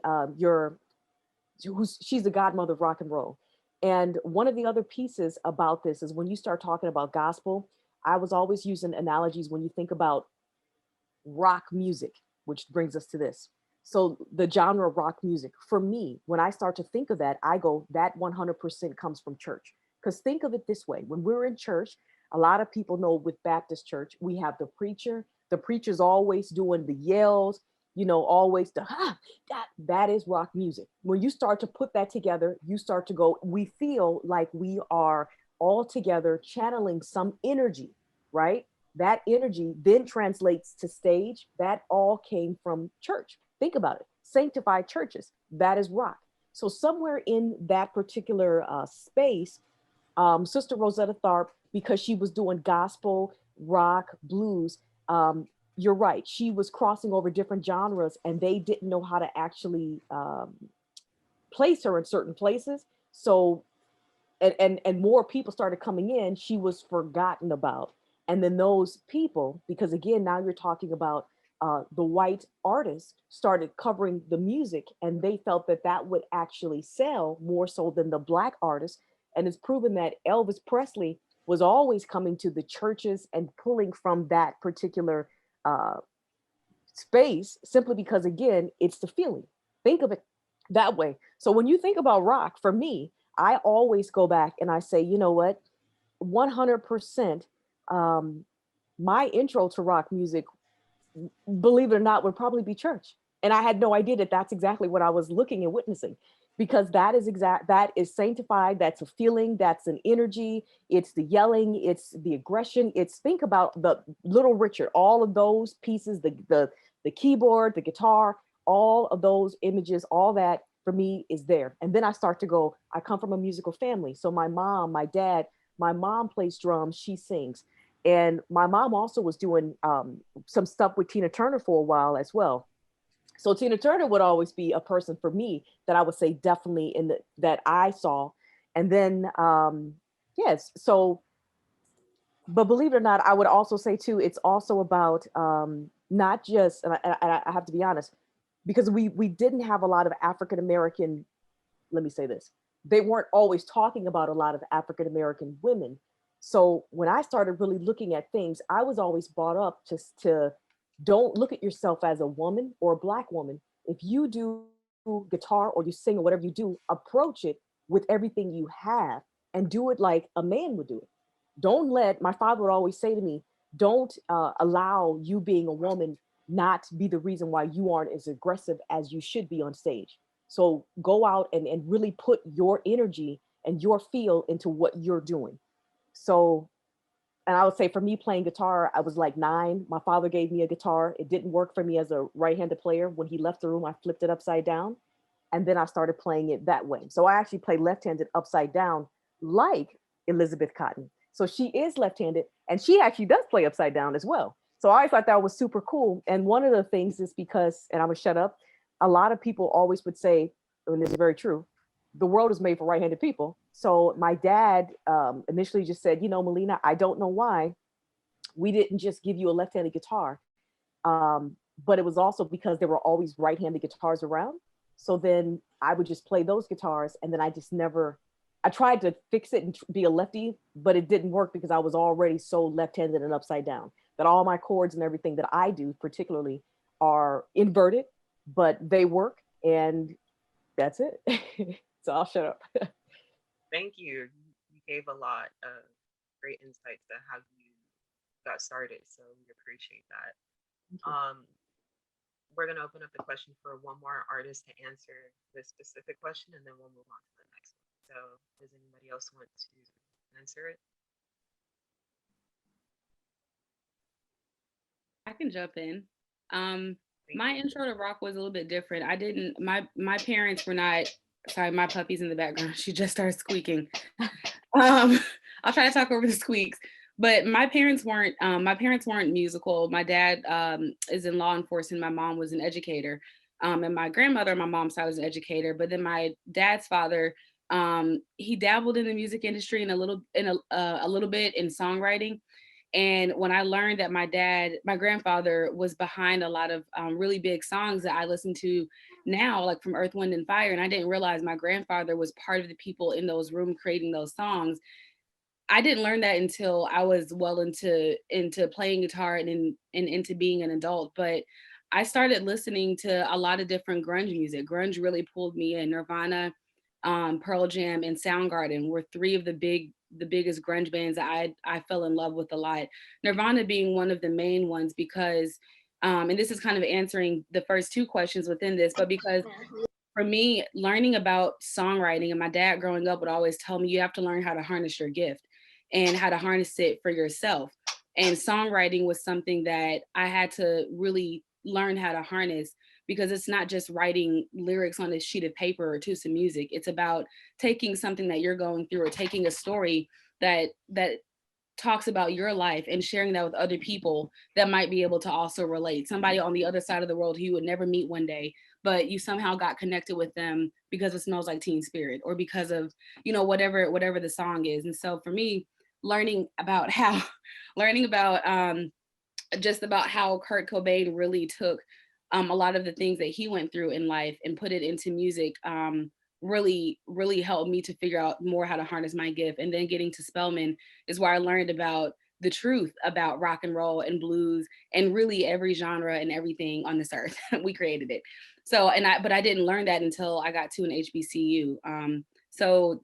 she's the godmother of rock and roll. And one of the other pieces about this is when you start talking about gospel, I was always using analogies when you think about rock music, which brings us to this. So the genre of rock music, for me, when I start to think of that, I go, that 100% comes from church. Because think of it this way, when we're in church, a lot of people know with Baptist church, we have the preacher's always doing the yells, always that is rock music. When you start to put that together, you start to go, we feel like we are all together channeling some energy, right? That energy then translates to stage. That all came from church. Think about it. Sanctified churches, that is rock. So somewhere in that particular space, Sister Rosetta Tharpe, because she was doing gospel, rock, blues, you're right. She was crossing over different genres and they didn't know how to actually place her in certain places. So, and more people started coming in, she was forgotten about. And then those people, because again, now you're talking about the white artists started covering the music and they felt that that would actually sell more so than the black artists. And it's proven that Elvis Presley was always coming to the churches and pulling from that particular space simply because, again, it's the feeling. Think of it that way. So when you think about rock, for me, I always go back and I say, you know what, 100%, my intro to rock music, believe it or not, would probably be church. And I had no idea that that's exactly what I was looking and witnessing, because that is sanctified. That's a feeling, that's an energy. It's the yelling, it's the aggression. It's, think about the Little Richard, all of those pieces, the keyboard, the guitar, all of those images, all that for me is there. And then I start to go, I come from a musical family. So my mom, my dad, my mom plays drums, she sings. And my mom also was doing some stuff with Tina Turner for a while as well. So Tina Turner would always be a person for me that I would say definitely that I saw. And then, yes, so, but believe it or not, I would also say too, it's also about not just, and I have to be honest, because we didn't have a lot of African-American, let me say this, they weren't always talking about a lot of African-American women. So when I started really looking at things, I was always brought up to don't look at yourself as a woman or a Black woman. If you do guitar or you sing or whatever you do, approach it with everything you have and do it like a man would do it. Don't let, my father would always say to me, don't allow you being a woman not be the reason why you aren't as aggressive as you should be on stage. So go out and really put your energy and your feel into what you're doing. So, and I would say for me playing guitar, I was like 9. My father gave me a guitar. It didn't work for me as a right-handed player. When he left the room, I flipped it upside down. And then I started playing it that way. So I actually play left-handed upside down like Elizabeth Cotton. So she is left-handed and she actually does play upside down as well. So I thought that was super cool. And one of the things is because, and I'm gonna shut up, a lot of people always would say, and this is very true, the world is made for right-handed people. So my dad initially just said, you know, Melina, I don't know why we didn't just give you a left-handed guitar. But it was also because there were always right-handed guitars around. So then I would just play those guitars and then I just never, I tried to fix it and be a lefty, but it didn't work because I was already so left-handed and upside down that all my chords and everything that I do particularly are inverted, but they work and that's it. So I'll shut up. Thank you. You gave a lot of great insights to how you got started. So we appreciate that. We're going to open up the question for one more artist to answer this specific question, and then we'll move on to the next one. So does anybody else want to answer it? I can jump in. My intro to rock was a little bit different. I didn't, my parents were not, sorry, my puppy's in the background. She just started squeaking. I'll try to talk over the squeaks. But my parents weren't musical. My dad is in law enforcement. My mom was an educator. And my grandmother on my mom's side was an educator. But then my dad's father, he dabbled in the music industry and a little bit in songwriting. And when I learned that my grandfather was behind a lot of really big songs that I listen to now, like from Earth, Wind and Fire, and I didn't realize my grandfather was part of the people in those rooms creating those songs. I didn't learn that until I was well into playing guitar and into being an adult. But I started listening to a lot of different grunge music. Grunge really pulled me in. Nirvana, Pearl Jam, and Soundgarden were three of the biggest grunge bands that I fell in love with a lot. Nirvana being one of the main ones because, and this is kind of answering the first two questions within this, but because for me, learning about songwriting, and my dad growing up would always tell me you have to learn how to harness your gift and how to harness it for yourself. And songwriting was something that I had to really learn how to harness, because it's not just writing lyrics on a sheet of paper or to some music. It's about taking something that you're going through or taking a story that talks about your life and sharing that with other people that might be able to also relate. Somebody on the other side of the world who you would never meet one day, but you somehow got connected with them because it smells like Teen Spirit or because of, whatever the song is. And so for me, learning about just about how Kurt Cobain really took a lot of the things that he went through in life and put it into music really, really helped me to figure out more how to harness my gift. And then getting to Spelman is where I learned about the truth about rock and roll and blues and really every genre and everything on this earth. We created it. So, but I didn't learn that until I got to an HBCU. So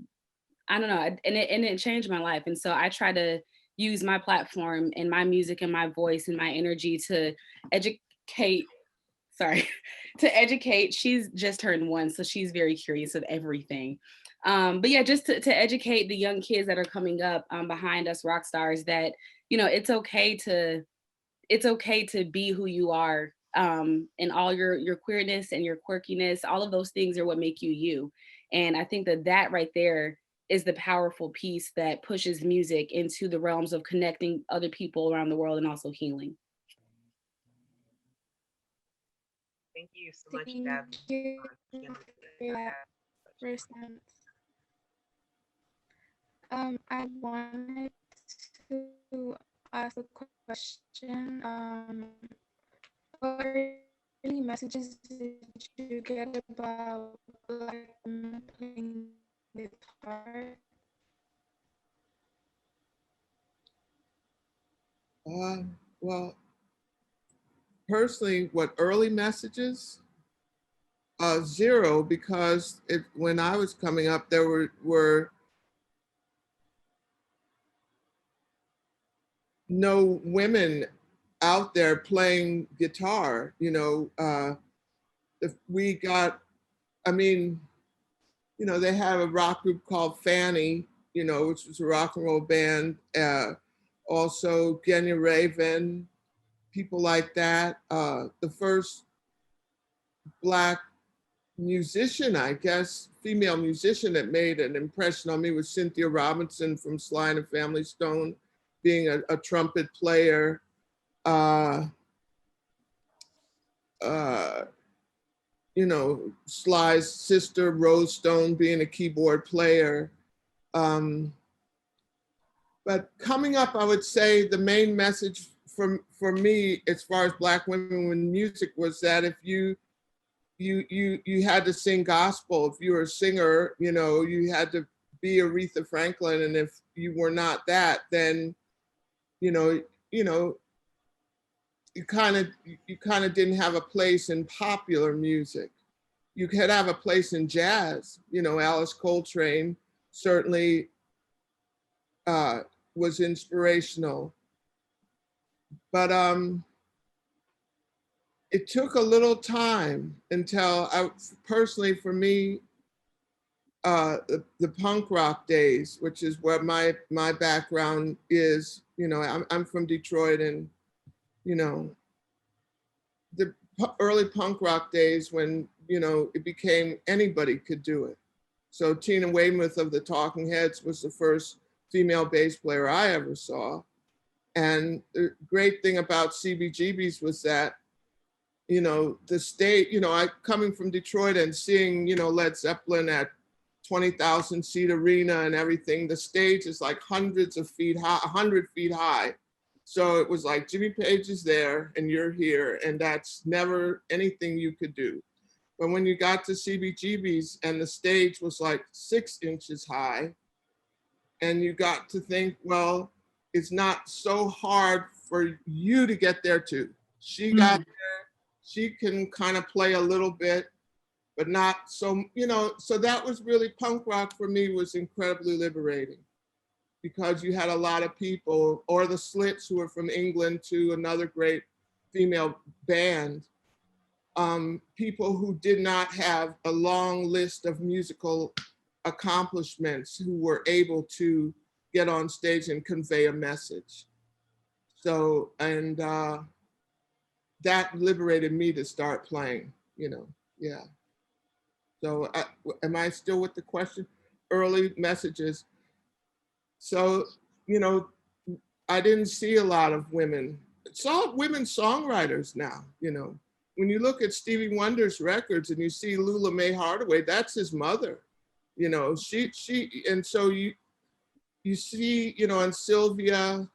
I don't know, and it changed my life. And so I try to use my platform and my music and my voice and my energy to educate. Sorry, to educate. She's just turned 1, so she's very curious of everything. But yeah, just to educate the young kids that are coming up behind us rock stars that, it's okay to be who you are, and all your queerness and your quirkiness. All of those things are what make you you. And I think that right there is the powerful piece that pushes music into the realms of connecting other people around the world and also healing. Thank you so much, Thank Deb. you for that response. I wanted to ask a question. What early messages did you get about Black women playing guitar? Well, personally, what early messages? Zero, because when I was coming up, there were no women out there playing guitar. If we got, I mean, they have a rock group called Fanny, which was a rock and roll band. Also, Genya Raven, people like that. The first Black musician, I guess, female musician that made an impression on me was Cynthia Robinson from Sly and the Family Stone, being a trumpet player. Sly's sister, Rose Stone, being a keyboard player. But coming up, I would say the main message for me, as far as Black women in music, was that if you had to sing gospel. If you were a singer, you had to be Aretha Franklin, and if you were not that, then you kind of didn't have a place in popular music. You could have a place in jazz. Alice Coltrane certainly was inspirational, but it took a little time until personally, for me, the punk rock days, which is where my background is. I'm from Detroit, and the early punk rock days when it became anybody could do it. So Tina Weymouth of the Talking Heads was the first female bass player I ever saw, and the great thing about CBGB's was that the state, I coming from Detroit and seeing, Led Zeppelin at 20,000 seat arena and everything, the stage is like hundreds of feet high, 100 feet high. So it was like Jimmy Page is there and you're here, and that's never anything you could do. But when you got to CBGB's and the stage was like 6 inches high, and you got to think, well, it's not so hard for you to get there too. She got there, she can kind of play a little bit, but not so, you know, so that was really, punk rock for me was incredibly liberating, because you had a lot of people, or the Slits, who were from England, to another great female band, people who did not have a long list of musical accomplishments, who were able to get on stage and convey a message. So, and that liberated me to start playing, you know, yeah. So am I still with the question? Early messages. So, you know, I didn't see a lot of women. Saw women songwriters now, you know. When you look at Stevie Wonder's records and you see Lula Mae Hardaway, that's his mother, you know. And so you see, you know, and Sylvia,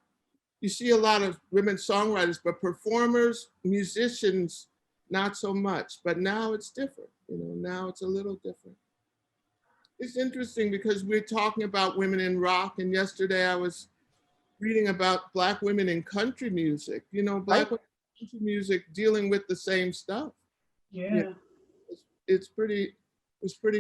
you see a lot of women songwriters, but performers, musicians, not so much. But now it's different, you know, now it's a little different. It's interesting because we're talking about women in rock, and yesterday I was reading about Black women in country music, you know, Black women in country music dealing with the same stuff. Yeah. You know, it's pretty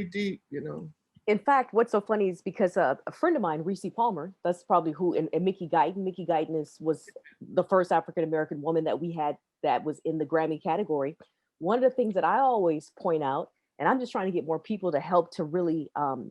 deep, you know. In fact, what's so funny is because a friend of mine, Reese Palmer, that's probably who, and Mickey Guyton. Mickey Guyton was the first African-American woman that we had that was in the Grammy category. One of the things that I always point out, and I'm just trying to get more people to help to really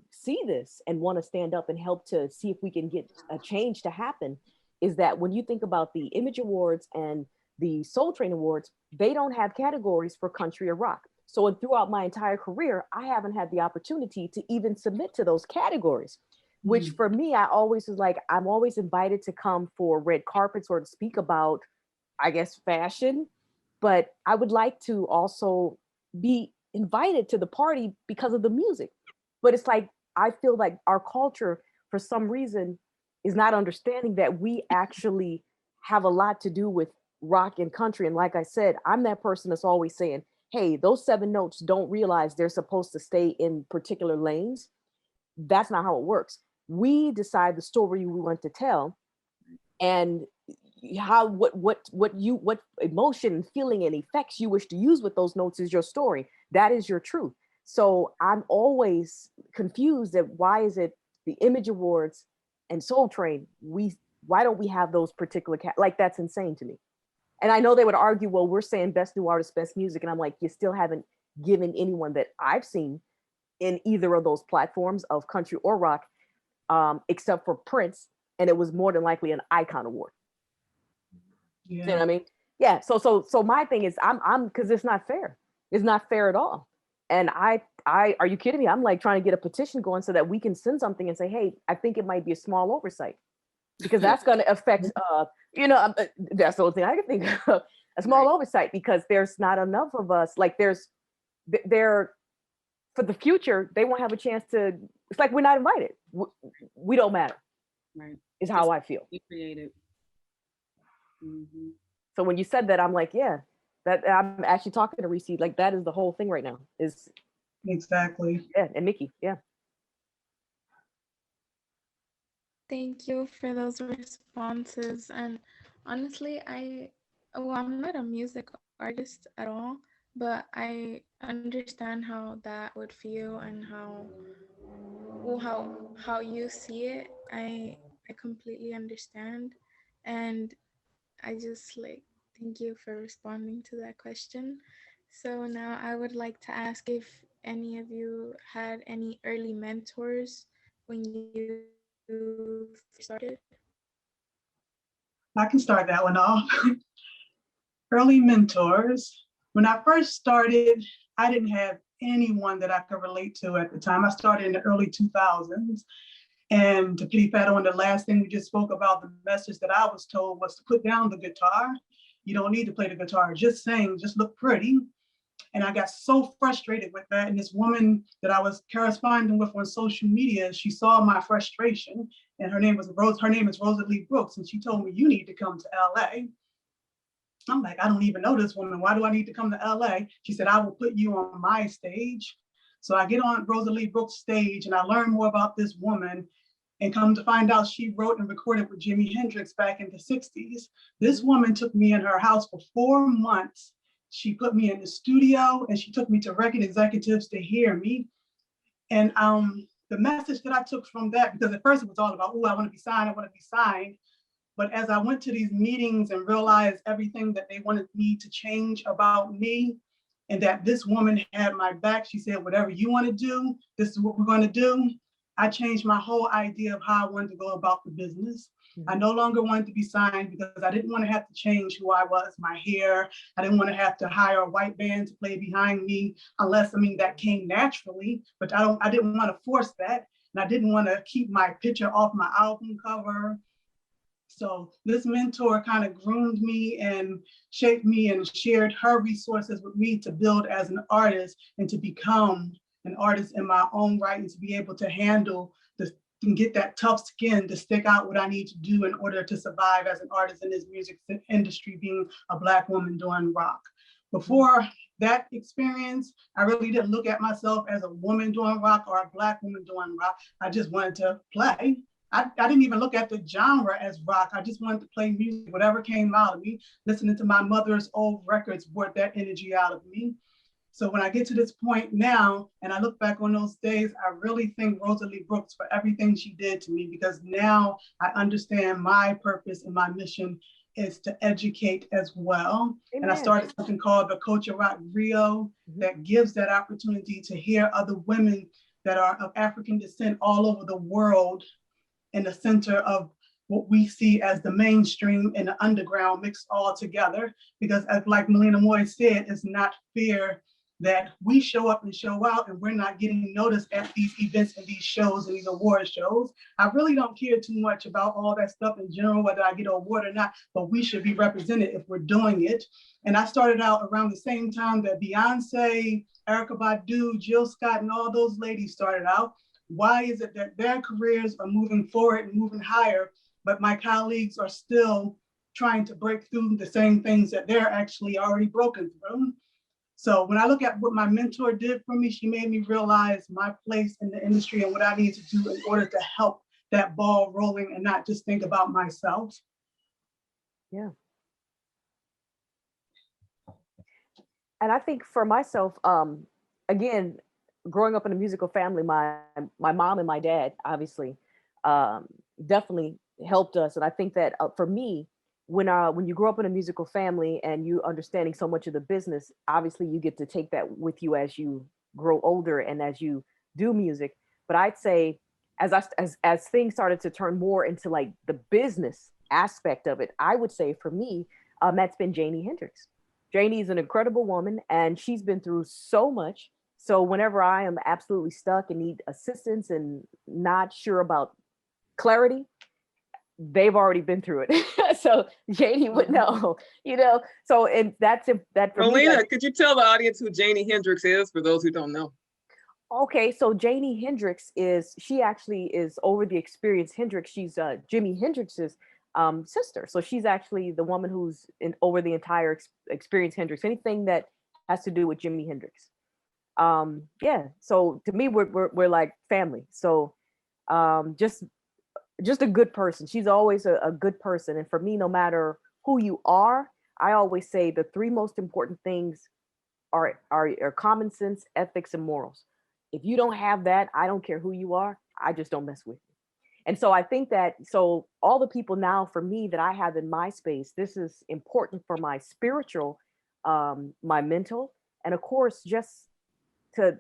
see this and want to stand up and help to see if we can get a change to happen, is that when you think about the Image Awards and the Soul Train Awards, they don't have categories for country or rock. So throughout my entire career, I haven't had the opportunity to even submit to those categories, which for me, I always was like, I'm always invited to come for red carpets or to speak about, I guess, fashion. But I would like to also be invited to the party because of the music. But it's like, I feel like our culture, for some reason, is not understanding that we actually have a lot to do with rock and country. And like I said, I'm that person that's always saying, hey, those 7 notes don't realize they're supposed to stay in particular lanes. That's not how it works. We decide the story we want to tell, and how what emotion and feeling and effects you wish to use with those notes is your story. That is your truth. So I'm always confused at why is it the Image Awards and Soul Train, why don't we have those particular like, that's insane to me. And I know they would argue, well, we're saying best new artist, best music. And I'm like, you still haven't given anyone that I've seen in either of those platforms of country or rock, except for Prince. And it was more than likely an Icon Award. Yeah. You know what I mean? Yeah. So my thing is, I'm because it's not fair. It's not fair at all. And I are you kidding me? I'm like trying to get a petition going so that we can send something and say, hey, I think it might be a small oversight, because that's going to affect, you know, that's the only thing I can think of, a small oversight, because there's not enough of us. Like there, for the future, they won't have a chance to, it's like we're not invited. We don't matter. Right. Is how I feel. Be creative. Mm-hmm. So when you said that, I'm like, yeah, that I'm actually talking to Reese. Like that is the whole thing right now. Is exactly. Yeah, and Mickey, yeah. Thank you for those responses. And honestly, I'm not a music artist at all, but I understand how that would feel and how you see it. I completely understand. And I just like thank you for responding to that question. So now I would like to ask if any of you had any early mentors when you started. I can start that one off. Early mentors. When I first started, I didn't have anyone that I could relate to at the time. I started in the early 2000s. And to piggyback on the last thing we just spoke about, the message that I was told was to put down the guitar. You don't need to play the guitar, just sing, just look pretty. And I got so frustrated with that. And this woman that I was corresponding with on social media, she saw my frustration, and her name is Rosalie Brooks. And she told me, you need to come to LA. I'm like, I don't even know this woman. Why do I need to come to LA? She said, I will put you on my stage. So I get on Rosalie Brooks' stage and I learn more about this woman, and come to find out she wrote and recorded with Jimi Hendrix back in the 60s. This woman took me in her house for 4 months. She put me in the studio and she took me to record executives to hear me. And the message that I took from that, because at first it was all about, oh, I want to be signed, I want to be signed. But as I went to these meetings and realized everything that they wanted me to change about me, and that this woman had my back, she said, whatever you want to do, this is what we're going to do. I changed my whole idea of how I wanted to go about the business. I no longer wanted to be signed because I didn't want to have to change who I was, my hair. I didn't want to have to hire a white band to play behind me, unless, I mean, that came naturally, but I didn't want to force that. And I didn't want to keep my picture off my album cover. So this mentor kind of groomed me and shaped me and shared her resources with me to build as an artist and to become an artist in my own right, and to be able to handle this and get that tough skin to stick out what I need to do in order to survive as an artist in this music industry, being a Black woman doing rock. Before that experience, I really didn't look at myself as a woman doing rock or a Black woman doing rock. I just wanted to play. I didn't even look at the genre as rock. I just wanted to play music, whatever came out of me. Listening to my mother's old records brought that energy out of me. So when I get to this point now, and I look back on those days, I really thank Rosalie Brooks for everything she did to me, because now I understand my purpose and my mission is to educate as well. Amen. And I started something called the Culture Rock Rio that gives that opportunity to hear other women that are of African descent all over the world in the center of what we see as the mainstream and the underground mixed all together. Because as like Melina Moy said, it's not fair that we show up and show out and we're not getting noticed at these events and these shows and these award shows. I really don't care too much about all that stuff in general, whether I get an award or not, but we should be represented if we're doing it. And I started out around the same time that Beyonce, Erykah Badu, Jill Scott, and all those ladies started out. Why is it that their careers are moving forward and moving higher, but my colleagues are still trying to break through the same things that they're actually already broken through? So when I look at what my mentor did for me, she made me realize my place in the industry and what I need to do in order to help that ball rolling and not just think about myself. Yeah. And I think for myself, again, growing up in a musical family, my mom and my dad obviously definitely helped us. And I think that for me, when you grow up in a musical family and you understanding so much of the business, obviously you get to take that with you as you grow older and as you do music. But I'd say as things started to turn more into like the business aspect of it, I would say for me, that's been Janie Hendrix. Janie is an incredible woman and she's been through so much. So whenever I am absolutely stuck and need assistance and not sure about clarity, they've already been through it. So Janie would know, so, and that for Melina, me, could you tell the audience who Janie Hendrix is for those who don't know? Okay, so Janie Hendrix she actually is over the Experience Hendrix. She's Jimi Hendrix's sister. So she's actually the woman who's over the entire Experience Hendrix, anything that has to do with Jimi Hendrix. Yeah, so to me, we're like family. So just a good person. She's always a good person. And for me, no matter who you are, I always say the three most important things are common sense, ethics, and morals. If you don't have that, I don't care who you are, I just don't mess with you. And so I think that, so all the people now for me that I have in my space, this is important for my spiritual, my mental, and of course, just to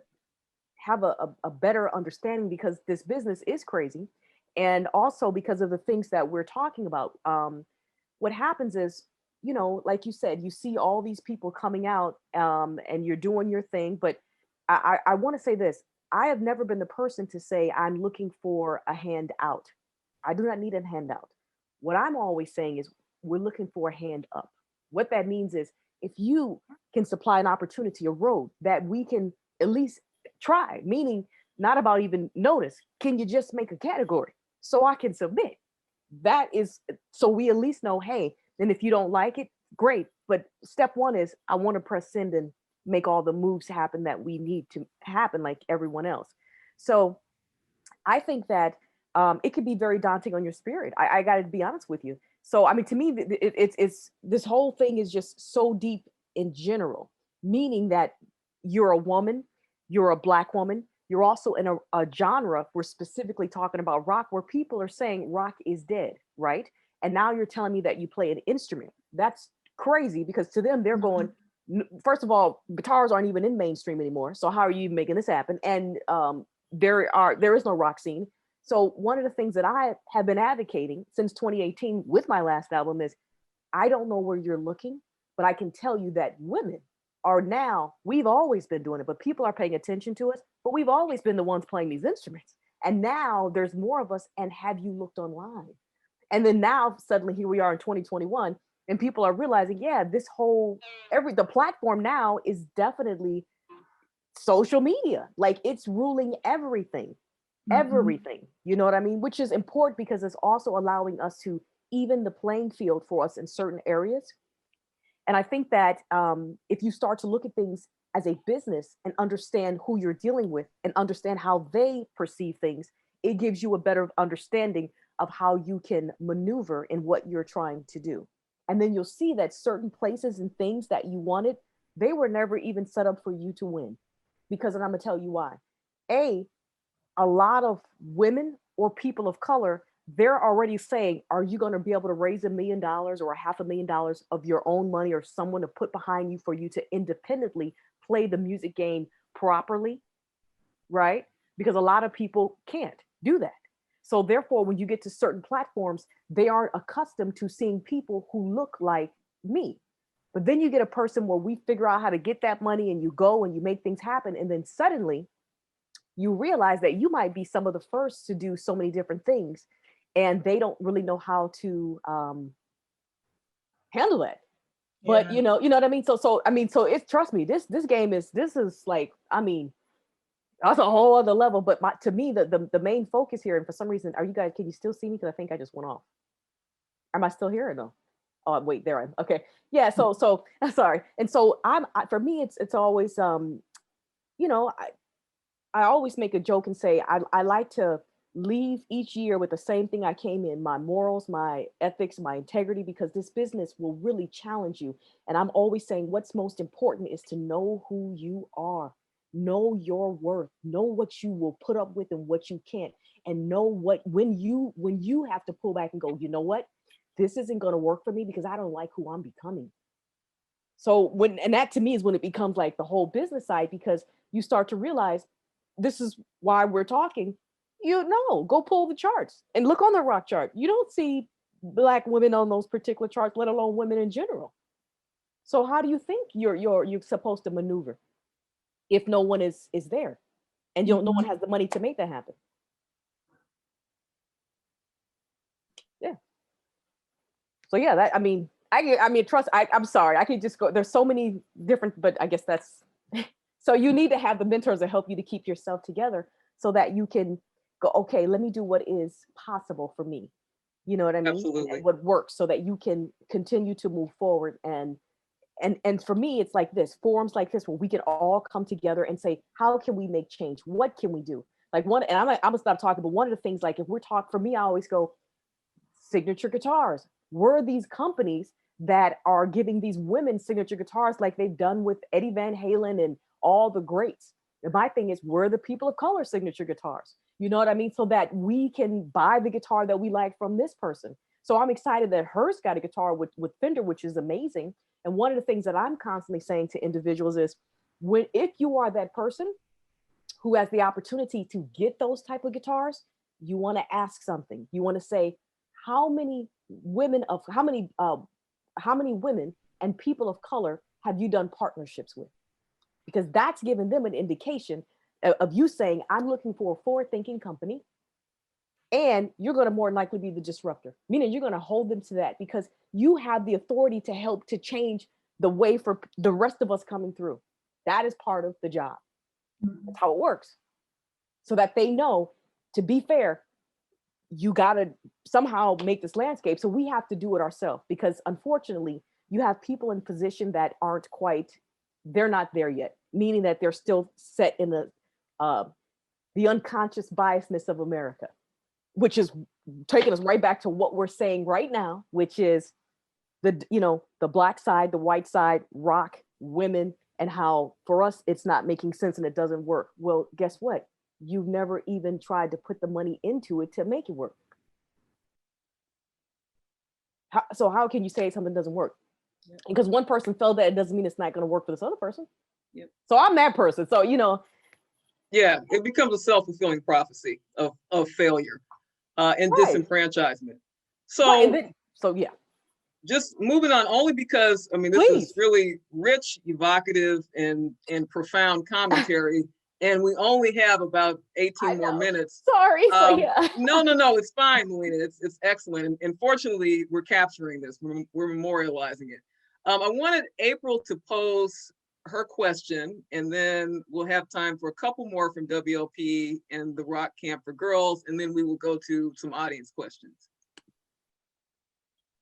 have a better understanding, because this business is crazy. And also because of the things that we're talking about. What happens is, like you said, you see all these people coming out and you're doing your thing. But I want to say this. I have never been the person to say I'm looking for a handout. I do not need a handout. What I'm always saying is we're looking for a hand up. What that means is if you can supply an opportunity, a road that we can at least try, meaning not about even notice, can you just make a category so I can submit? That is, so we at least know, hey, and if you don't like it, great. But step one is I want to press send and make all the moves happen that we need to happen like everyone else. So I think that it could be very daunting on your spirit. I got to be honest with you. So, I mean, to me, it's this whole thing is just so deep in general, meaning that you're a woman, you're a Black woman, you're also in a genre. We're specifically talking about rock, where people are saying rock is dead, right? And now you're telling me that you play an instrument. That's crazy, because to them, they're going, first of all, guitars aren't even in mainstream anymore. So how are you making this happen? And there is no rock scene. So one of the things that I have been advocating since 2018 with my last album is, I don't know where you're looking, but I can tell you that women are now, we've always been doing it, but people are paying attention to us, but we've always been the ones playing these instruments. And now there's more of us. And have you looked online? And then now suddenly here we are in 2021, and people are realizing, yeah, this whole, the platform now is definitely social media. Like, it's ruling everything, everything. You know what I mean? Which is important, because it's also allowing us to even the playing field for us in certain areas. And I think that if you start to look at things as a business and understand who you're dealing with and understand how they perceive things, it gives you a better understanding of how you can maneuver in what you're trying to do. And then you'll see that certain places and things that you wanted, they were never even set up for you to win. Because, and I'm gonna tell you why. A lot of women or people of color, they're already saying, are you going to be able to raise $1 million or $500,000 of your own money, or someone to put behind you for you to independently play the music game properly? Right? Because a lot of people can't do that. So therefore, when you get to certain platforms, they aren't accustomed to seeing people who look like me. But then you get a person where we figure out how to get that money, and you go and you make things happen. And then suddenly you realize that you might be some of the first to do so many different things, and they don't really know how to handle it. But you know what I mean? So I mean, so it's, trust me, this game is, this is like, I mean, that's a whole other level. But to me, the main focus here, and for some reason, are you guys, can you still see me? Because I think I just went off. Am I still here or no? Oh, wait, there I am. Okay. Yeah, so sorry. And so for me, it's always you know, I always make a joke and say I like to leave each year with the same thing I came in: my morals, my ethics, my integrity, because this business will really challenge you. And I'm always saying what's most important is to know who you are, know your worth, know what you will put up with and what you can't, and know what, when you have to pull back and go, you know what, this isn't going to work for me because I don't like who I'm becoming. So and that to me is when it becomes like the whole business side, because you start to realize, this is why we're talking. You know, go pull the charts and look on the rock chart. You don't see Black women on those particular charts, let alone women in general. So how do you think you're supposed to maneuver if no one is there, and no one has the money to make that happen? Yeah. So yeah, that, I mean, trust. I'm sorry, I could just go. There's so many different, but I guess that's. So you need to have the mentors that help you to keep yourself together, so that you can go, okay, let me do what is possible for me. You know what I mean? Absolutely. And what works, so that you can continue to move forward. And for me, it's like this, forums like this, where we can all come together and say, how can we make change? What can we do? Like and I'm gonna stop talking, but one of the things, like, if we're talking, for me, I always go, signature guitars. Were these companies that are giving these women signature guitars, like they've done with Eddie Van Halen and all the greats? And my thing is, were the people of color signature guitars? You know what I mean? So that we can buy the guitar that we like from this person. So I'm excited that hers got a guitar with Fender, which is amazing. And one of the things that I'm constantly saying to individuals is, if you are that person who has the opportunity to get those type of guitars, you want to ask something. You want to say, how many women and people of color have you done partnerships with? Because that's giving them an indication of you saying, I'm looking for a forward-thinking company, and you're going to more than likely be the disruptor, meaning you're going to hold them to that, because you have the authority to help to change the way for the rest of us coming through. That is part of the job. That's how it works. So that they know, to be fair, you got to somehow make this landscape. So we have to do it ourselves, because unfortunately, you have people in position that aren't quite, they're not there yet, meaning that they're still set in the unconscious biasness of America, which is taking us right back to what we're saying right now, which is the Black side, the white side, rock, women, and how for us it's not making sense and it doesn't work. Well, guess what? You've never even tried to put the money into it to make it work. So how can you say something doesn't work? Yep. Because one person felt that, it doesn't mean it's not going to work for this other person. Yep. So I'm that person. So, yeah, it becomes a self-fulfilling prophecy of failure and right. Disenfranchisement. So, right. Yeah. Just moving on, only because, I mean, this Please. Is really rich, evocative, and profound commentary. And we only have about 18 more minutes. Sorry. No, it's fine, Melina. It's excellent. And fortunately, we're capturing this. We're memorializing it. I wanted April to pose her question, and then we'll have time for a couple more from WLP and the Rock Camp for Girls, and then we will go to some audience questions.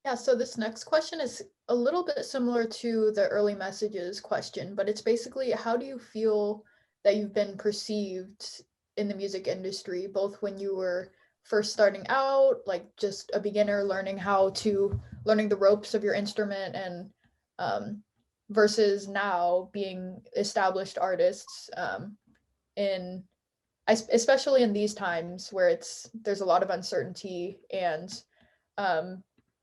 Yeah, so this next question is a little bit similar to the early messages question, but it's basically, how do you feel that you've been perceived in the music industry, both when you were first starting out, like just a beginner learning the ropes of your instrument, and versus now being established artists, especially in these times where there's a lot of uncertainty and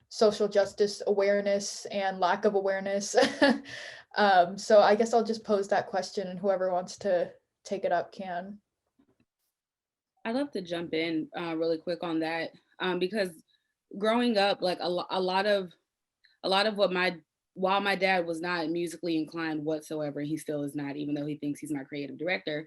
social justice awareness and lack of awareness. So I guess I'll just pose that question, and whoever wants to take it up can. I'd love to jump in really quick on that, because growing up, like a lot of while my dad was not musically inclined whatsoever, he still is not, even though he thinks he's my creative director.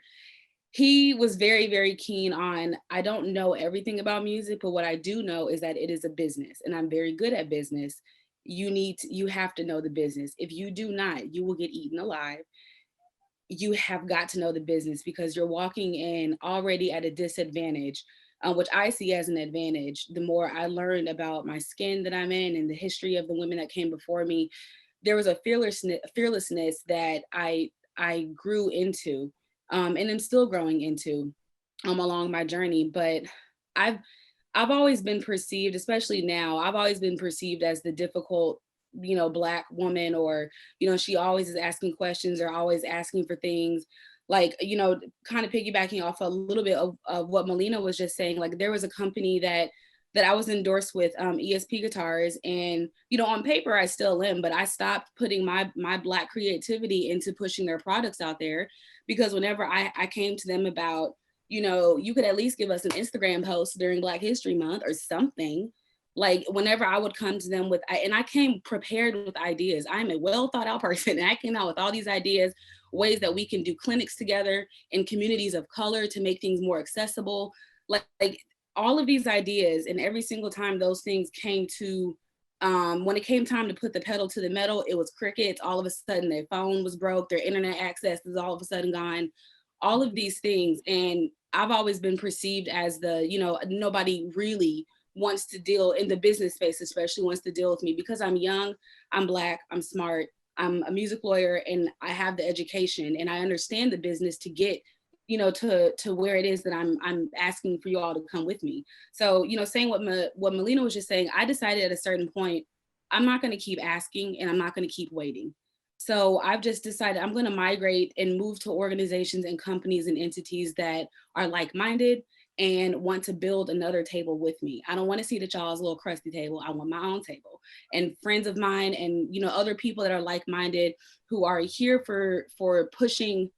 He was very, very keen on, I don't know everything about music, but what I do know is that it is a business, and I'm very good at business. You have to know the business. If you do not, you will get eaten alive. You have got to know the business, because you're walking in already at a disadvantage, which I see as an advantage. The more I learned about my skin that I'm in and the history of the women that came before me, there was a fearlessness that I grew into. And I'm still growing into along my journey. But I've always been perceived, especially now, I've always been perceived as the difficult, Black woman, or, she always is asking questions or always asking for things. Like, kind of piggybacking off a little bit of what Melina was just saying, like there was a company that I was endorsed with, ESP Guitars, and on paper I still am, but I stopped putting my Black creativity into pushing their products out there, because whenever I came to them about, you could at least give us an Instagram post during Black History Month or something. Like whenever I would come to them and I came prepared with ideas. I'm a well thought out person, and I came out with all these ideas, ways that we can do clinics together in communities of color to make things more accessible. Like all of these ideas, and every single time those things came to, when it came time to put the pedal to the metal, it was crickets. All of a sudden their phone was broke, their internet access is all of a sudden gone, all of these things. And I've always been perceived as nobody really wants to deal in the business space, especially wants to deal with me, because I'm young, I'm Black, I'm smart, I'm a music lawyer, and I have the education and I understand the business to get to where it is that I'm asking for you all to come with me. So, saying what Melina was just saying, I decided at a certain point, I'm not going to keep asking and I'm not going to keep waiting. So I've just decided I'm going to migrate and move to organizations and companies and entities that are like-minded and want to build another table with me. I don't want to see the y'all's little crusty table. I want my own table, and friends of mine and other people that are like-minded who are here for pushing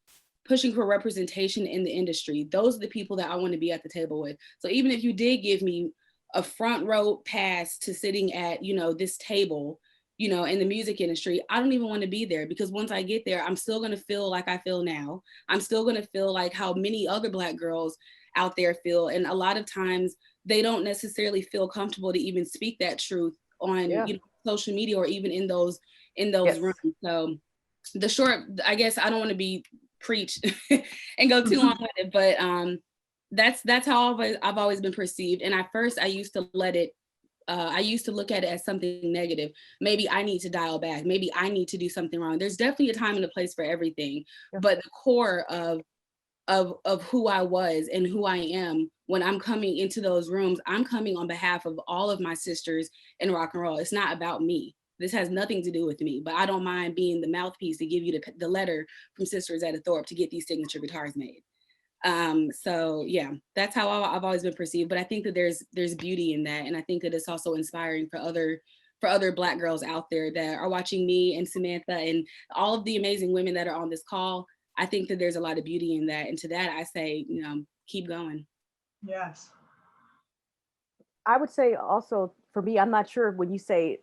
for representation in the industry. Those are the people that I want to be at the table with. So even if you did give me a front row pass to sitting at, this table, in the music industry, I don't even want to be there, because once I get there, I'm still going to feel like I feel now. I'm still going to feel like how many other Black girls out there feel. And a lot of times they don't necessarily feel comfortable to even speak that truth on social media or even in those rooms. So the short, I guess I don't want to be preach and go too long with it, but that's how I've always been perceived. And at first I used to I used to look at it as something negative. Maybe I need to dial back. Maybe I need to do something wrong. There's definitely a time and a place for everything. But the core of who I was and who I am, when I'm coming into those rooms, I'm coming on behalf of all of my sisters in rock and roll. It's not about me. This has nothing to do with me, but I don't mind being the mouthpiece to give you the letter from Sisters at a Thorpe to get these signature guitars made. So yeah, that's how I've always been perceived. But I think that there's beauty in that, and I think that it's also inspiring for other Black girls out there that are watching me and Samantha and all of the amazing women that are on this call. I think that there's a lot of beauty in that, and to that I say, keep going. Yes. I would say also for me, I'm not sure when you say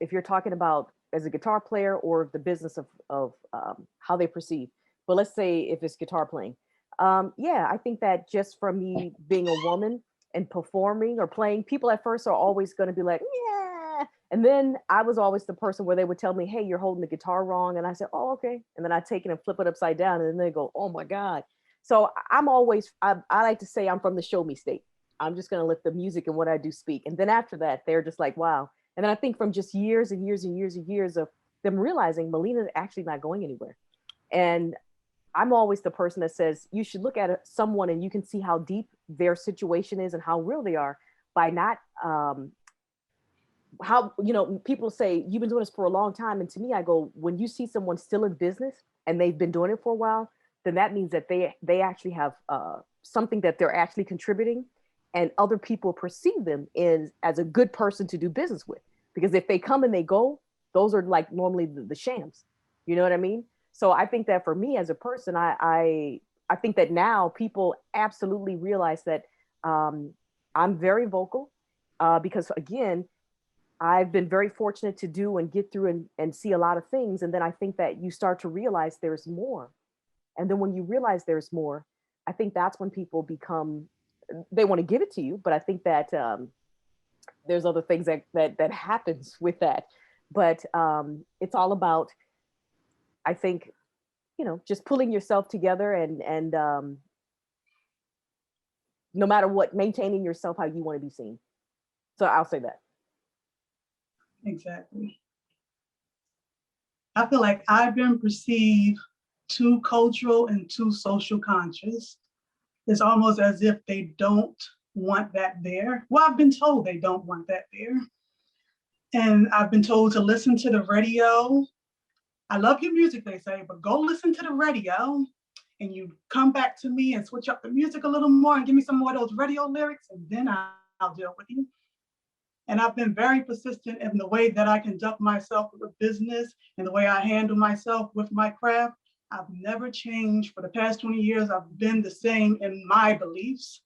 if you're talking about as a guitar player or the business of how they perceive. But let's say if it's guitar playing. Yeah, I think that just from me being a woman and performing or playing, people at first are always going to be like, yeah. And then I was always the person where they would tell me, hey, you're holding the guitar wrong. And I said, oh, okay. And then I take it and flip it upside down. And then they go, oh my God. So I'm always, I like to say I'm from the show me state. I'm just going to let the music and what I do speak. And then after that, they're just like, wow. And then I think from just years and years and years and years of them realizing Melina's actually not going anywhere. And I'm always the person that says you should look at someone and you can see how deep their situation is and how real they are by not how, people say you've been doing this for a long time. And to me, I go, when you see someone still in business and they've been doing it for a while, then that means that they actually have something that they're actually contributing, and other people perceive them as a good person to do business with. Because if they come and they go, those are like normally the shams. You know what I mean? So I think that for me as a person, I think that now people absolutely realize that I'm very vocal because again, I've been very fortunate to do and get through and see a lot of things. And then I think that you start to realize there's more. And then when you realize there's more, I think that's when people they want to give it to you. But I think that there's other things that happens with that. But it's all about, I think, just pulling yourself together and no matter what, maintaining yourself how you want to be seen. So I'll say that. Exactly. I feel like I've been perceived too cultural and too social conscious. It's almost as if they don't want that there. Well, I've been told they don't want that there. And I've been told to listen to the radio. I love your music, they say, but go listen to the radio and you come back to me and switch up the music a little more and give me some more of those radio lyrics, and then I'll deal with you. And I've been very persistent in the way that I conduct myself with business and the way I handle myself with my craft. I've never changed. For the past 20 years, I've been the same in my beliefs,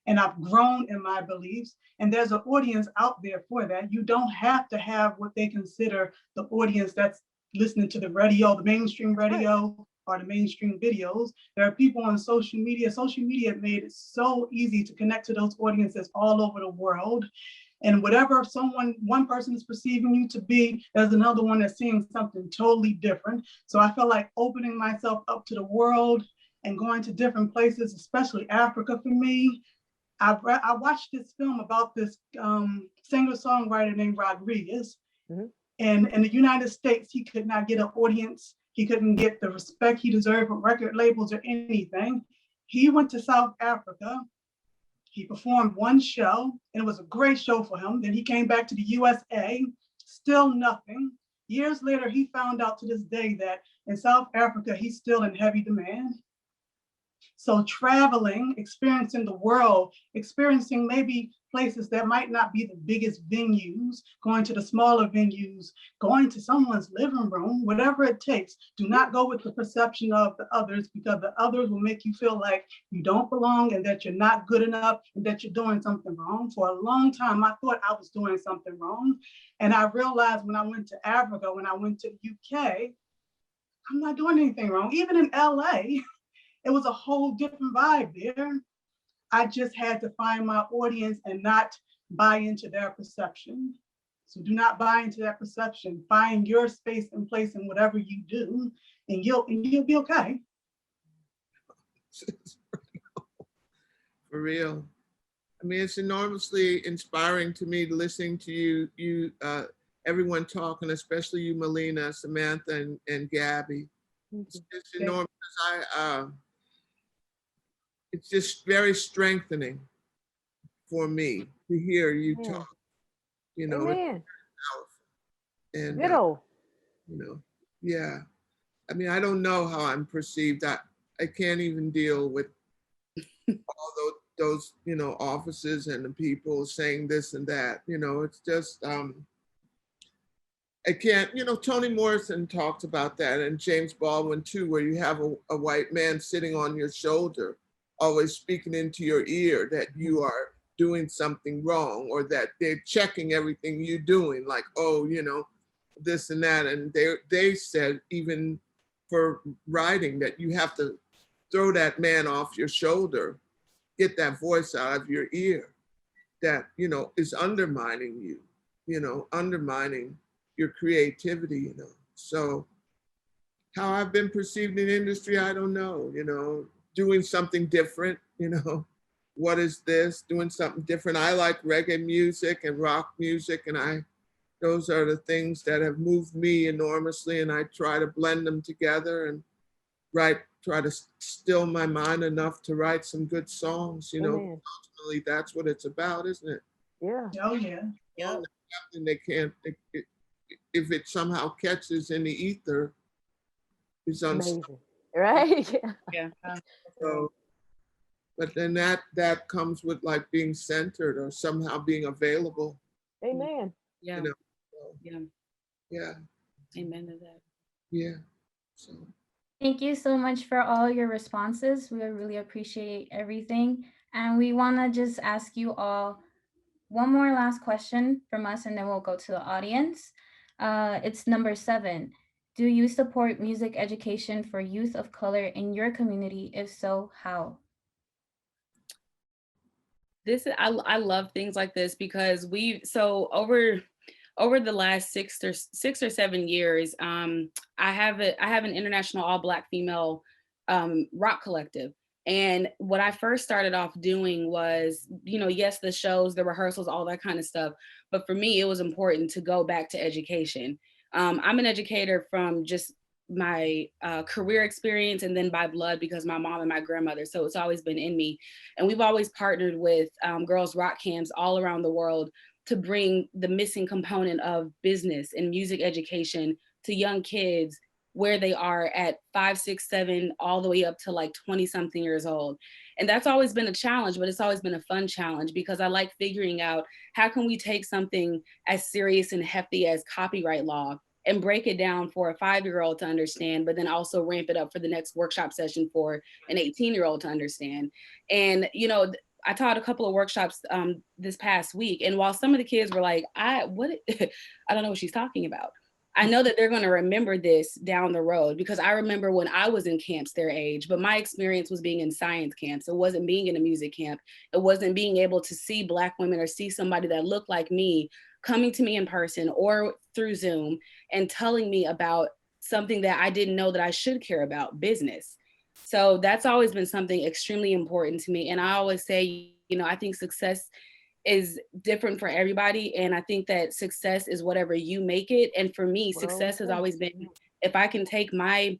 and I've grown in my beliefs. And there's an audience out there for that. You don't have to have what they consider the audience that's listening to the radio, the mainstream radio, or the mainstream videos. There are people on social media. Social media made it so easy to connect to those audiences all over the world. And whatever one person is perceiving you to be, there's another one that's seeing something totally different. So I feel like opening myself up to the world and going to different places, especially Africa for me. I watched this film about this singer-songwriter named Rodriguez. Mm-hmm. And in the United States, he could not get an audience. He couldn't get the respect he deserved from record labels or anything. He went to South Africa. He performed one show, and it was a great show for him. Then he came back to the USA, still nothing. Years later, he found out to this day that in South Africa, he's still in heavy demand. So traveling, experiencing the world, experiencing maybe places that might not be the biggest venues, going to the smaller venues, going to someone's living room, whatever it takes. Do not go with the perception of the others, because the others will make you feel like you don't belong and that you're not good enough and that you're doing something wrong. For a long time, I thought I was doing something wrong. And I realized when I went to Africa, when I went to the UK, I'm not doing anything wrong. Even in LA, it was a whole different vibe there. I just had to find my audience and not buy into their perception. So do not buy into that perception. Find your space and place in whatever you do, and you'll be okay. For real. I mean, it's enormously inspiring to me listening to everyone talking, especially you, Melina, Samantha, and Gabby. It's enormous. It's just very strengthening for me to hear you talk. You know, it's powerful. And you know, yeah. I mean, I don't know how I'm perceived. I can't even deal with all those offices and the people saying this and that. You know, it's just I can't. Toni Morrison talked about that, and James Baldwin too, where you have a white man sitting on your shoulder, always speaking into your ear that you are doing something wrong, or that they're checking everything you're doing, like, oh, this and that. And they said, even for writing, that you have to throw that man off your shoulder, get that voice out of your ear that, is undermining you, undermining your creativity, So how I've been perceived in the industry, I don't know, doing something different, what is this? Doing something different. I like reggae music and rock music, and those are the things that have moved me enormously, and I try to blend them together and try to still my mind enough to write some good songs, Ultimately, that's what it's about, isn't it? Yeah. Oh, yeah. Yeah. And they can't, if it somehow catches in the ether, it's amazing, right? Yeah. So, but then that comes with like being centered or somehow being available. Amen. Yeah. So, yeah. Yeah. Amen to that. Yeah. So. Thank you so much for all your responses. We really appreciate everything. And we want to just ask you all one more last question from us, and then we'll go to the audience. It's number 7. Do you support music education for youth of color in your community? If so, how? I love things like this because over the last 6 or 7 years, I have an international all Black female rock collective. And what I first started off doing was, yes, the shows, the rehearsals, all that kind of stuff. But for me, it was important to go back to education. I'm an educator from just my career experience and then by blood because my mom and my grandmother. So it's always been in me. And we've always partnered with girls' rock camps all around the world to bring the missing component of business and music education to young kids where they are at 5, 6, 7, all the way up to like 20 something years old. And that's always been a challenge, but it's always been a fun challenge because I like figuring out how can we take something as serious and hefty as copyright law and break it down for a 5-year-old to understand, but then also ramp it up for the next workshop session for an 18-year-old to understand. And, I taught a couple of workshops this past week. And while some of the kids were like, I don't know what she's talking about. I know that they're going to remember this down the road because I remember when I was in camps their age, but my experience was being in science camps. It wasn't being in a music camp. It wasn't being able to see Black women or see somebody that looked like me coming to me in person or through Zoom and telling me about something that I didn't know that I should care about, business. So that's always been something extremely important to me. And I always say, I think success is different for everybody. And I think that success is whatever you make it. And for me, success has always been, if I can take my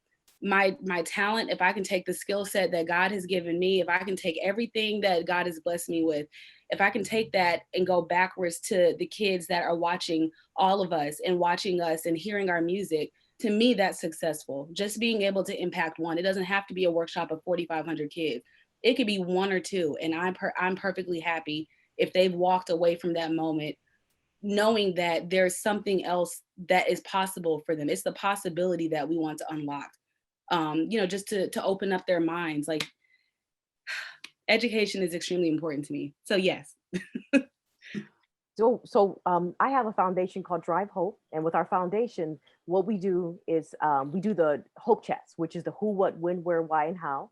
talent, if I can take the skill set that God has given me, if I can take everything that God has blessed me with, if I can take that and go backwards to the kids that are watching all of us and watching us and hearing our music, to me, that's successful. Just being able to impact one. It doesn't have to be a workshop of 4,500 kids. It could be 1 or 2. And I'm perfectly happy if they've walked away from that moment knowing that there's something else that is possible for them. It's the possibility that we want to unlock, just to open up their minds. Like, education is extremely important to me. So yes. So I have a foundation called Drive Hope. And with our foundation, what we do is we do the Hope Chats, which is the who, what, when, where, why, and how.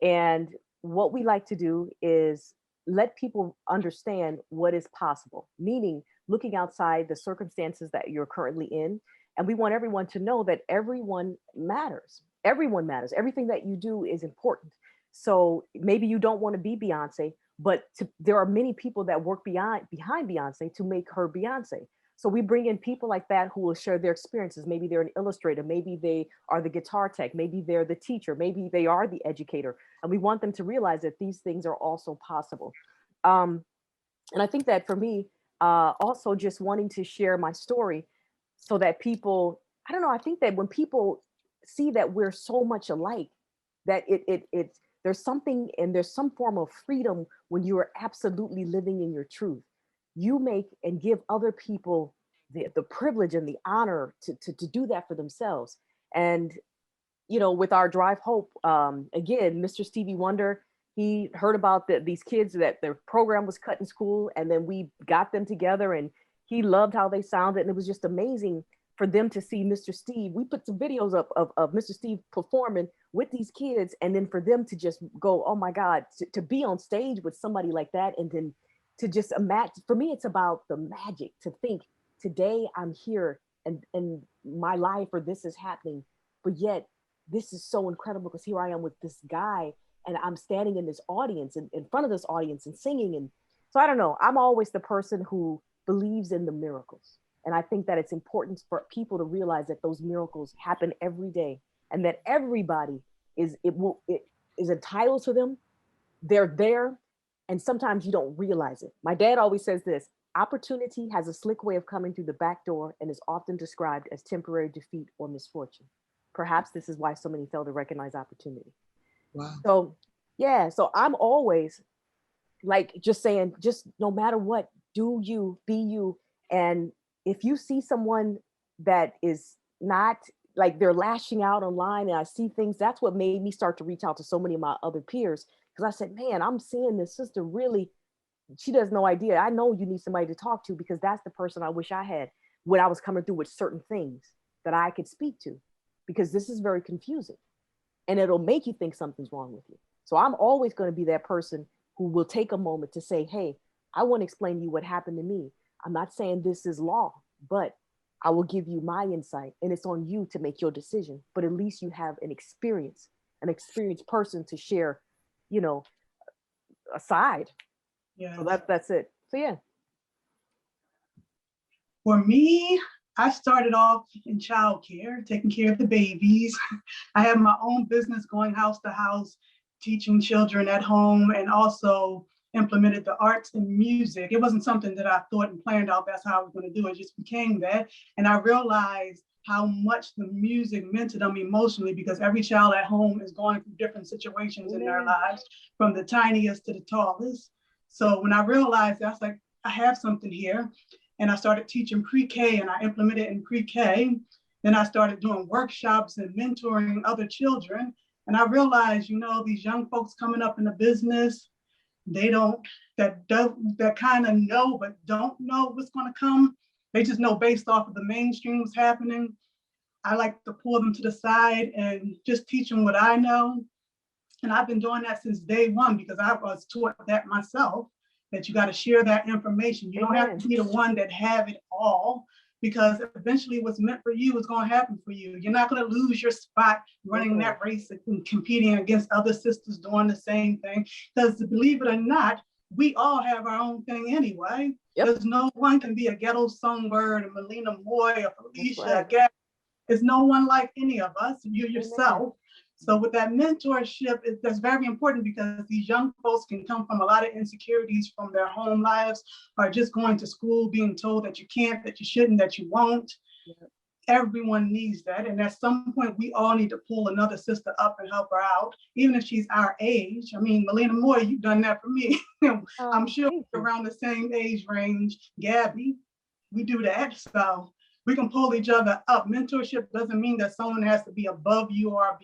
And what we like to do is let people understand what is possible, meaning looking outside the circumstances that you're currently in. And we want everyone to know that everyone matters. Everyone matters. Everything that you do is important. So maybe you don't want to be Beyonce, but there are many people that work behind Beyonce to make her Beyonce. So we bring in people like that who will share their experiences. Maybe they're an illustrator, maybe they are the guitar tech, maybe they're the teacher, maybe they are the educator. And we want them to realize that these things are also possible. And I think that for me, also just wanting to share my story so that people, I don't know, I think that when people see that we're so much alike, that there's something and there's some form of freedom when you are absolutely living in your truth. You make and give other people the privilege and the honor to do that for themselves. And, you know, with our Drive Hope, again, Mr. Stevie Wonder, he heard about these kids that their program was cut in school, and then we got them together and he loved how they sounded. And it was just amazing for them to see Mr. Steve. We put some videos up of Mr. Steve performing with these kids, and then for them to just go, oh my God, to be on stage with somebody like that, and then to just imagine. For me, it's about the magic, to think today I'm here and my life, or this is happening, but yet this is so incredible because here I am with this guy and I'm standing in this audience, in front of this audience and singing. And so I don't know, I'm always the person who believes in the miracles. And I think that it's important for people to realize that those miracles happen every day, and that everybody is entitled to them. They're there. And sometimes you don't realize it. My dad always says this: opportunity has a slick way of coming through the back door and is often described as temporary defeat or misfortune. Perhaps this is why so many fail to recognize opportunity. Wow. So yeah, so I'm always like just saying, just no matter what, do you, be you. And if you see someone that is not like, they're lashing out online, and I see things, that's what made me start to reach out to so many of my other peers. Because I said, man, I'm seeing this sister really, she does no idea. I know you need somebody to talk to, because that's the person I wish I had when I was coming through with certain things that I could speak to, because this is very confusing and it'll make you think something's wrong with you. So I'm always going to be that person who will take a moment to say, hey, I want to explain to you what happened to me. I'm not saying this is law, but I will give you my insight, and it's on you to make your decision. But at least you have an experienced person to share, you know, a side. Yeah. So that's it. So yeah. For me, I started off in childcare, taking care of the babies. I have my own business going house to house, teaching children at home, and also implemented the arts and music. It wasn't something that I thought and planned out that's how I was going to do it. It just became that. And I realized how much the music meant to them emotionally, because every child at home is going through different situations in their lives, from the tiniest to the tallest. So when I realized that, I was like, I have something here. And I started teaching pre-K, and I implemented in pre-K. Then I started doing workshops and mentoring other children. And I realized, you know, these young folks coming up in the business, that kind of know, but don't know what's going to come. They just know based off of the mainstream what's happening. I like to pull them to the side and just teach them what I know. And I've been doing that since day one, because I was taught that myself, that you got to share that information. You don't have to be the one that have it all, because eventually what's meant for you is going to happen for you. You're not going to lose your spot running that race and competing against other sisters doing the same thing. Because believe it or not, we all have our own thing anyway. There's no one can be a ghetto songbird, a Melina Moy, a Felicia, there's no one like any of us. You yourself. So with that mentorship, that's very important, because these young folks can come from a lot of insecurities from their home lives, or just going to school, being told that you can't, that you shouldn't, that you won't. Everyone needs that. And at some point, we all need to pull another sister up and help her out, even if she's our age. I mean, Melina Moore, you've done that for me. I'm sure we're around the same age range. Gabby, we do that. So we can pull each other up. Mentorship doesn't mean that someone has to be above you or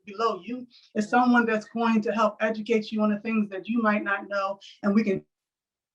below you. It's someone that's going to help educate you on the things that you might not know, and we can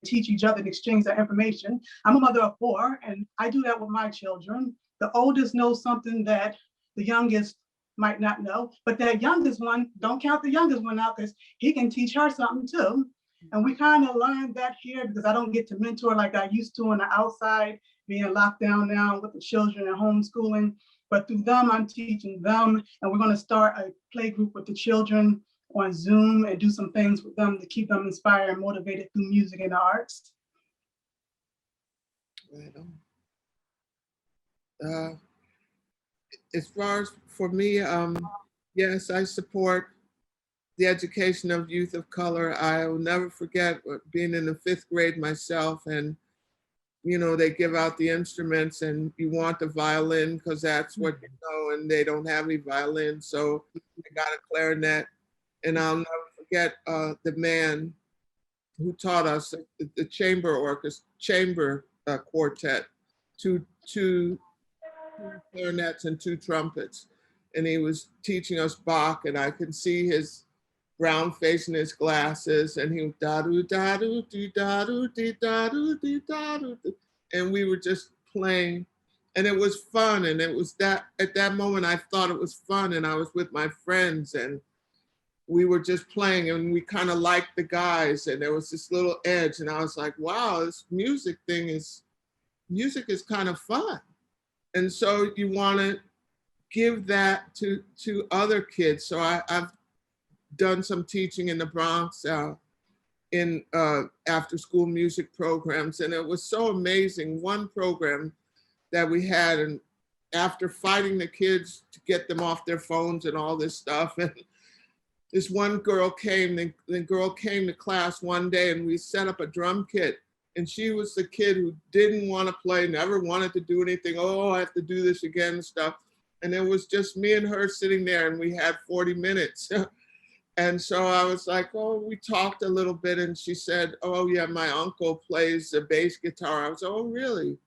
teach each other and exchange that information. I'm a mother of 4, and I do that with my children. The oldest knows something that the youngest might not know, but that youngest one, don't count the youngest one out, because he can teach her something too. And we kind of learned that here because I don't get to mentor like I used to on the outside, being locked down now with the children and homeschooling. But through them, I'm teaching them. And we're going to start a play group with the children on Zoom and do some things with them to keep them inspired and motivated through music and the arts. Right on. As far as for me, yes, I support the education of youth of color. I will never forget being in the 5th grade myself, and they give out the instruments and you want the violin because that's what you know, and they don't have any violin. So I got a clarinet, and I'll never forget the man who taught us the chamber orchestra, chamber quartet, two clarinets and 2 trumpets. And he was teaching us Bach, and I could see his brown face in his glasses, and he da-do, da-do, dee, da-do, dee, da-do, dee, da-do. And we were just playing, and it was fun. And it was that, at that moment, I thought it was fun, and I was with my friends, and we were just playing, and we kind of liked the guys, and there was this little edge, and I was like, wow, this music is kind of fun. And so you want to give that to other kids. So I've done some teaching in the Bronx in after school music programs. And it was so amazing. One program that we had, and after fighting the kids to get them off their phones and all this stuff, and this one girl came, the girl came to class one day, and we set up a drum kit. And she was the kid who didn't want to play, never wanted to do anything. Oh, I have to do this again and stuff. And it was just me and her sitting there, and we had 40 minutes. And so I was like, oh, we talked a little bit, and she said, oh yeah, my uncle plays the bass guitar. I was, oh, really?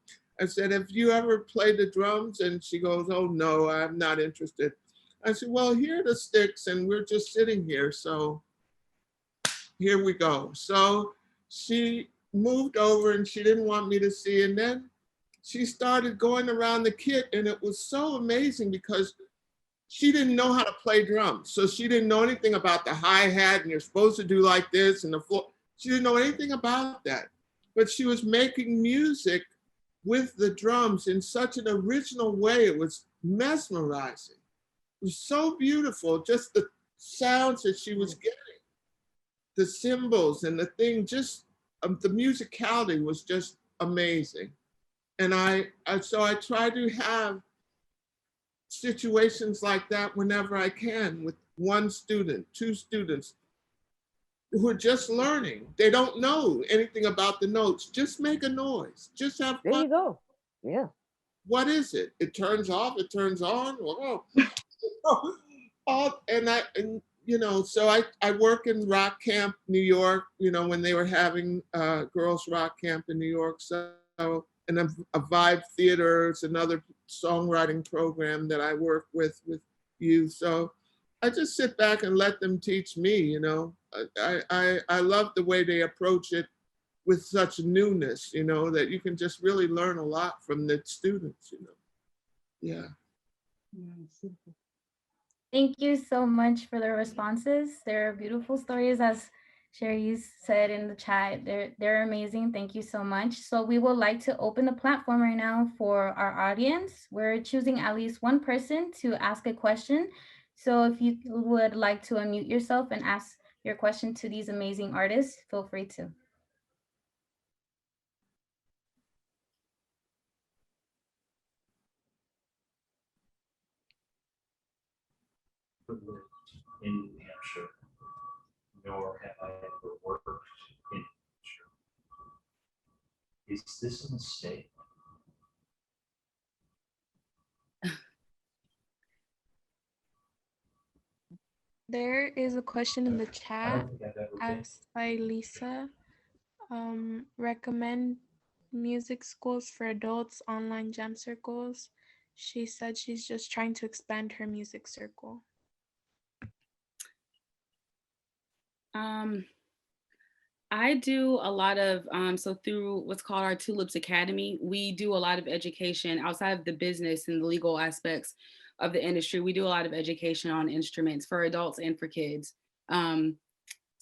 I said, have you ever played the drums? And she goes, oh no, I'm not interested. I said, well, here are the sticks, and we're just sitting here. So here we go. So she moved over, and she didn't want me to see. And then she started going around the kit, and it was so amazing because she didn't know how to play drums. So she didn't know anything about the hi-hat, and you're supposed to do like this, and the floor. She didn't know anything about that. But she was making music with the drums in such an original way. It was mesmerizing. It was so beautiful, just the sounds that she was getting, the cymbals and the thing, just the musicality was just amazing. And so I try to have situations like that whenever I can with 1 student, 2 students who are just learning. They don't know anything about the notes. Just make a noise. Just have fun. There you go. Yeah. What is it? It turns off, it turns on. Whoa. So I work in Rock Camp, New York, when they were having Girls Rock Camp in New York. So, and a Vibe Theater is another songwriting program that I work with youth. So I just sit back and let them teach me, I love the way they approach it with such newness, that you can just really learn a lot from the students, Yeah. Thank you so much for the responses. They're beautiful stories, as Sherry said in the chat. They're amazing. Thank you so much. So we would like to open the platform right now for our audience. We're choosing at least 1 person to ask a question. So if you would like to unmute yourself and ask your question to these amazing artists, feel free to. In New Hampshire, nor have I ever worked in New Hampshire. Is this a mistake? There is a question in the chat asked by Lisa. Recommend music schools for adults, online jam circles. She said she's just trying to expand her music circle. I do a lot of, so through what's called our Tulips Academy, we do a lot of education outside of the business and the legal aspects of the industry. We do a lot of education on instruments for adults and for kids.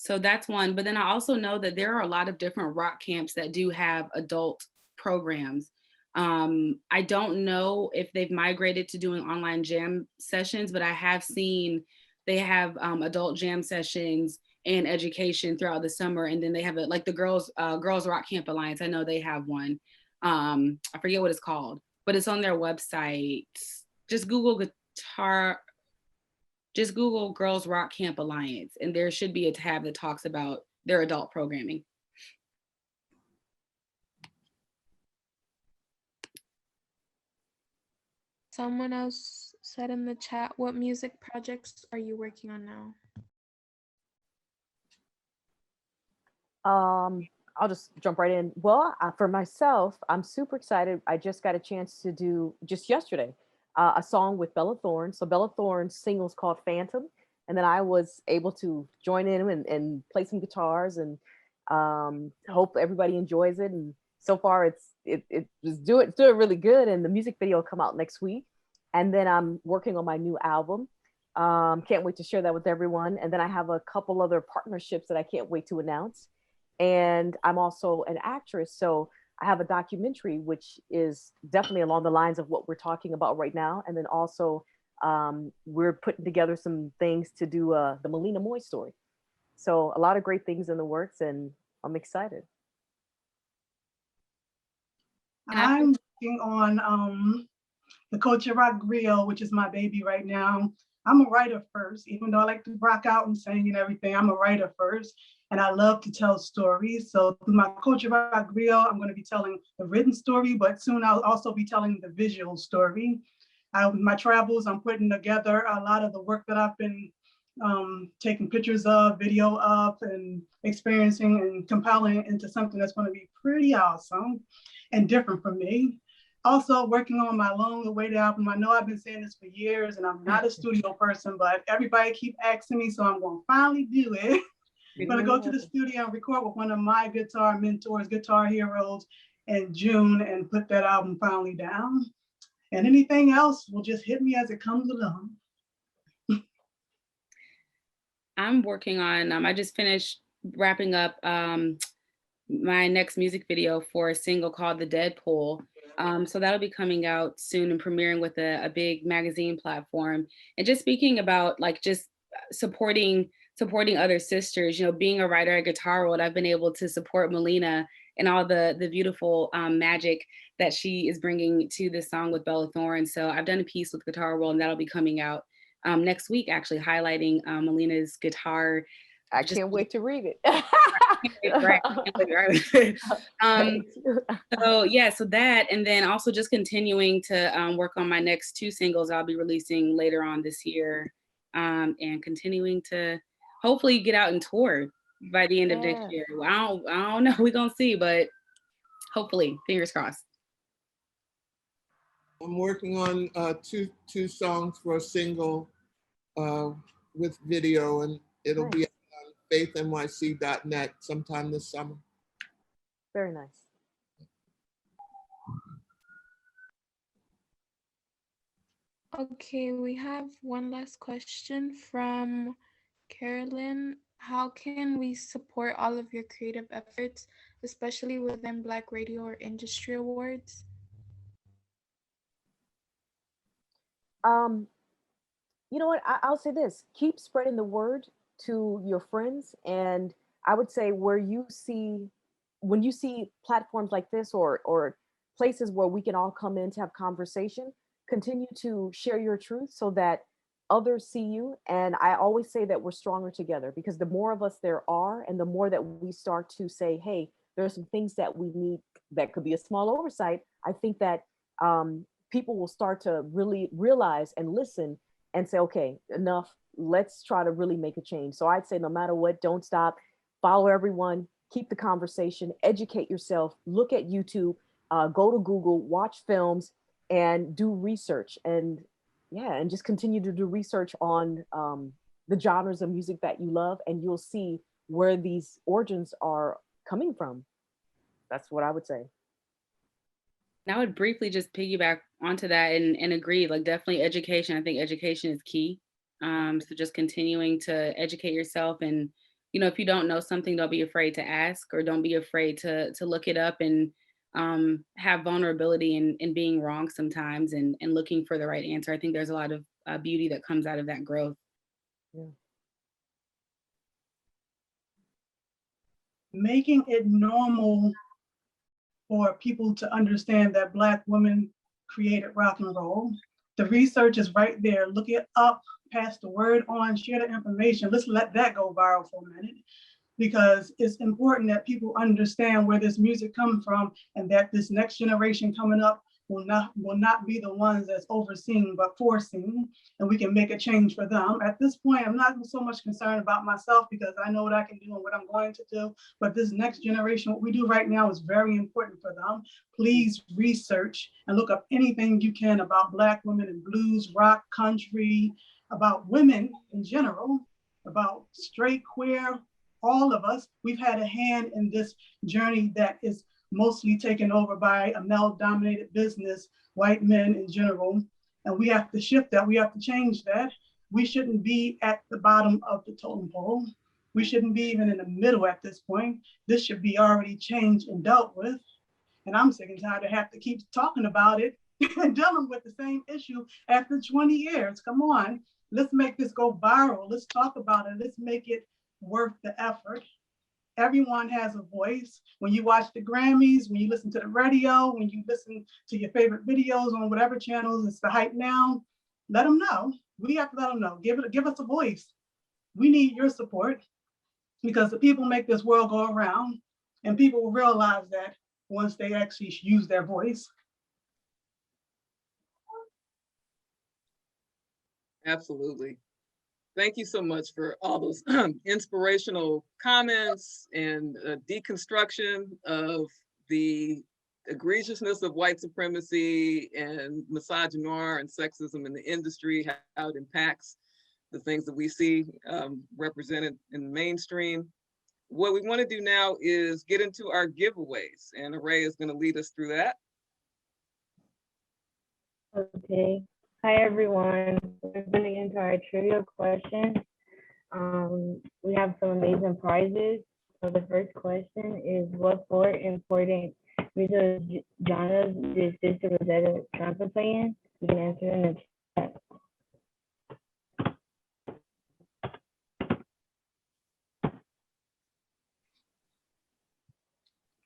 So that's one. But then I also know that there are a lot of different rock camps that do have adult programs. I don't know if they've migrated to doing online jam sessions, but I have seen they have adult jam sessions and education throughout the summer. And then they have like the Girls Rock Camp Alliance. I know they have one. I forget what it's called, but it's on their website. Just Google Girls Rock Camp Alliance, and there should be a tab that talks about their adult programming. Someone else said in the chat, what music projects are you working on now? I'll just jump right in. Well, for myself, I'm super excited. I just got a chance to do just yesterday a song with Bella Thorne. So Bella Thorne's single is called Phantom, and then I was able to join in and play some guitars and hope everybody enjoys it. And so far, it's doing really good. And the music video will come out next week. And then I'm working on my new album. Can't wait to share that with everyone. And then I have a couple other partnerships that I can't wait to announce. And I'm also an actress. So I have a documentary, which is definitely along the lines of what we're talking about right now. And then also we're putting together some things to do the Melina Moy story. So a lot of great things in the works, and I'm excited. I'm working on the Culture Rock Grill, which is my baby right now. I'm a writer first, even though I like to rock out and sing and everything. I'm a writer first, and I love to tell stories. So through my Culture Rock Grill, I'm going to be telling the written story, but soon I'll also be telling the visual story. My travels, I'm putting together a lot of the work that I've been taking pictures of, video of, and experiencing and compiling into something that's going to be pretty awesome and different from me. Also working on my long-awaited album. I know I've been saying this for years, and I'm not a studio person, but everybody keep asking me, so I'm going to finally do it. I'm going to go to the studio and record with one of my guitar mentors, guitar heroes, in June, and put that album finally down. And anything else will just hit me as it comes along. I'm working on, I just finished wrapping up my next music video for a single called The Deadpool. So that'll be coming out soon and premiering with a big magazine platform. And just speaking about like just supporting other sisters, you know, being a writer at Guitar World, I've been able to support Melina and all the beautiful magic that she is bringing to this song with Bella Thorne. So I've done a piece with Guitar World, and that'll be coming out next week, actually highlighting Melina's guitar. I can't wait to read it. So yeah, so that, and then also just continuing to work on my next 2 singles I'll be releasing later on this year, and continuing to hopefully get out and tour by the end of next year. I don't know, we're gonna see, but hopefully, fingers crossed. I'm working on two songs for a single with video, and it'll be on faithnyc.net sometime this summer. Very nice. Okay, we have one last question from Carolyn. How can we support all of your creative efforts, especially within Black Radio or Industry Awards? You know what? I'll say this: keep spreading the word to your friends, and I would say when you see platforms like this or places where we can all come in to have conversation, continue to share your truth so that others see you. And I always say that we're stronger together, because the more of us there are, and the more that we start to say, hey, there are some things that we need that could be a small oversight, I think that people will start to really realize and listen and say, okay, enough, let's try to really make a change. So I'd say no matter what, don't stop, follow everyone, keep the conversation, educate yourself, look at YouTube, go to Google, watch films, and do research. And yeah, and just continue to do research on the genres of music that you love, and you'll see where these origins are coming from. That's what I would say. And I would briefly just piggyback onto that and agree, like definitely education. I think education is key. So just continuing to educate yourself and if you don't know something, don't be afraid to ask, or don't be afraid to look it up, and have vulnerability in being wrong sometimes, and looking for the right answer. I think there's a lot of beauty that comes out of that growth. Yeah. Making it normal for people to understand that Black women created rock and roll. The research is right there. Look it up, pass the word on, share the information. Let's let that go viral for a minute, because it's important that people understand where this music comes from, and that this next generation coming up will not be the ones that's overseeing, but foreseeing, and we can make a change for them. At this point, I'm not so much concerned about myself, because I know what I can do and what I'm going to do, but this next generation, what we do right now is very important for them. Please research and look up anything you can about Black women in blues, rock, country, about women in general, about straight, queer, all of us. We've had a hand in this journey that is mostly taken over by a male-dominated business, white men in general, and we have to shift that. We have to change that. We shouldn't be at the bottom of the totem pole. We shouldn't be even in the middle at this point. This should be already changed and dealt with. And I'm sick and tired to have to keep talking about it and dealing with the same issue after 20 years. Come on, let's make this go viral. Let's talk about it. Let's make it worth the effort. Everyone has a voice. When you watch the Grammys, when you listen to the radio, when you listen to your favorite videos on whatever channels, it's the hype now. Let them know. We have to let them know. Give us a voice. We need your support, because the people make this world go around, and people will realize that once they actually use their voice. Absolutely. Thank you so much for all those inspirational comments and deconstruction of the egregiousness of white supremacy and misogynoir and sexism in the industry, how it impacts the things that we see represented in the mainstream. What we want to do now is get into our giveaways, and Array is going to lead us through that. Okay. Hi, everyone. We're going to get into our trivia questions. We have some amazing prizes. So the first question is, what four important musical genres did Sister Rosetta trumpet play in? You can answer in the chat.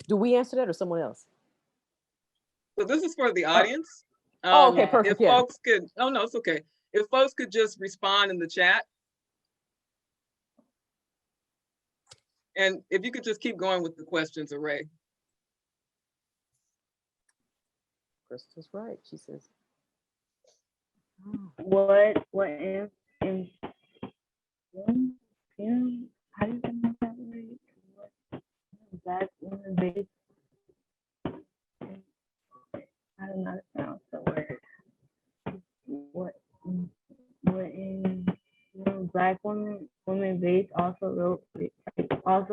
Do we answer that or someone else? So this is for the audience. Okay, perfect. If folks could, oh no, it's okay. If folks could just respond in the chat. And if you could just keep going with the questions, Array. Crystal's right, she says. What how do you pronounce that word? Black woman based. I don't know how to pronounce the word. What in Black woman based also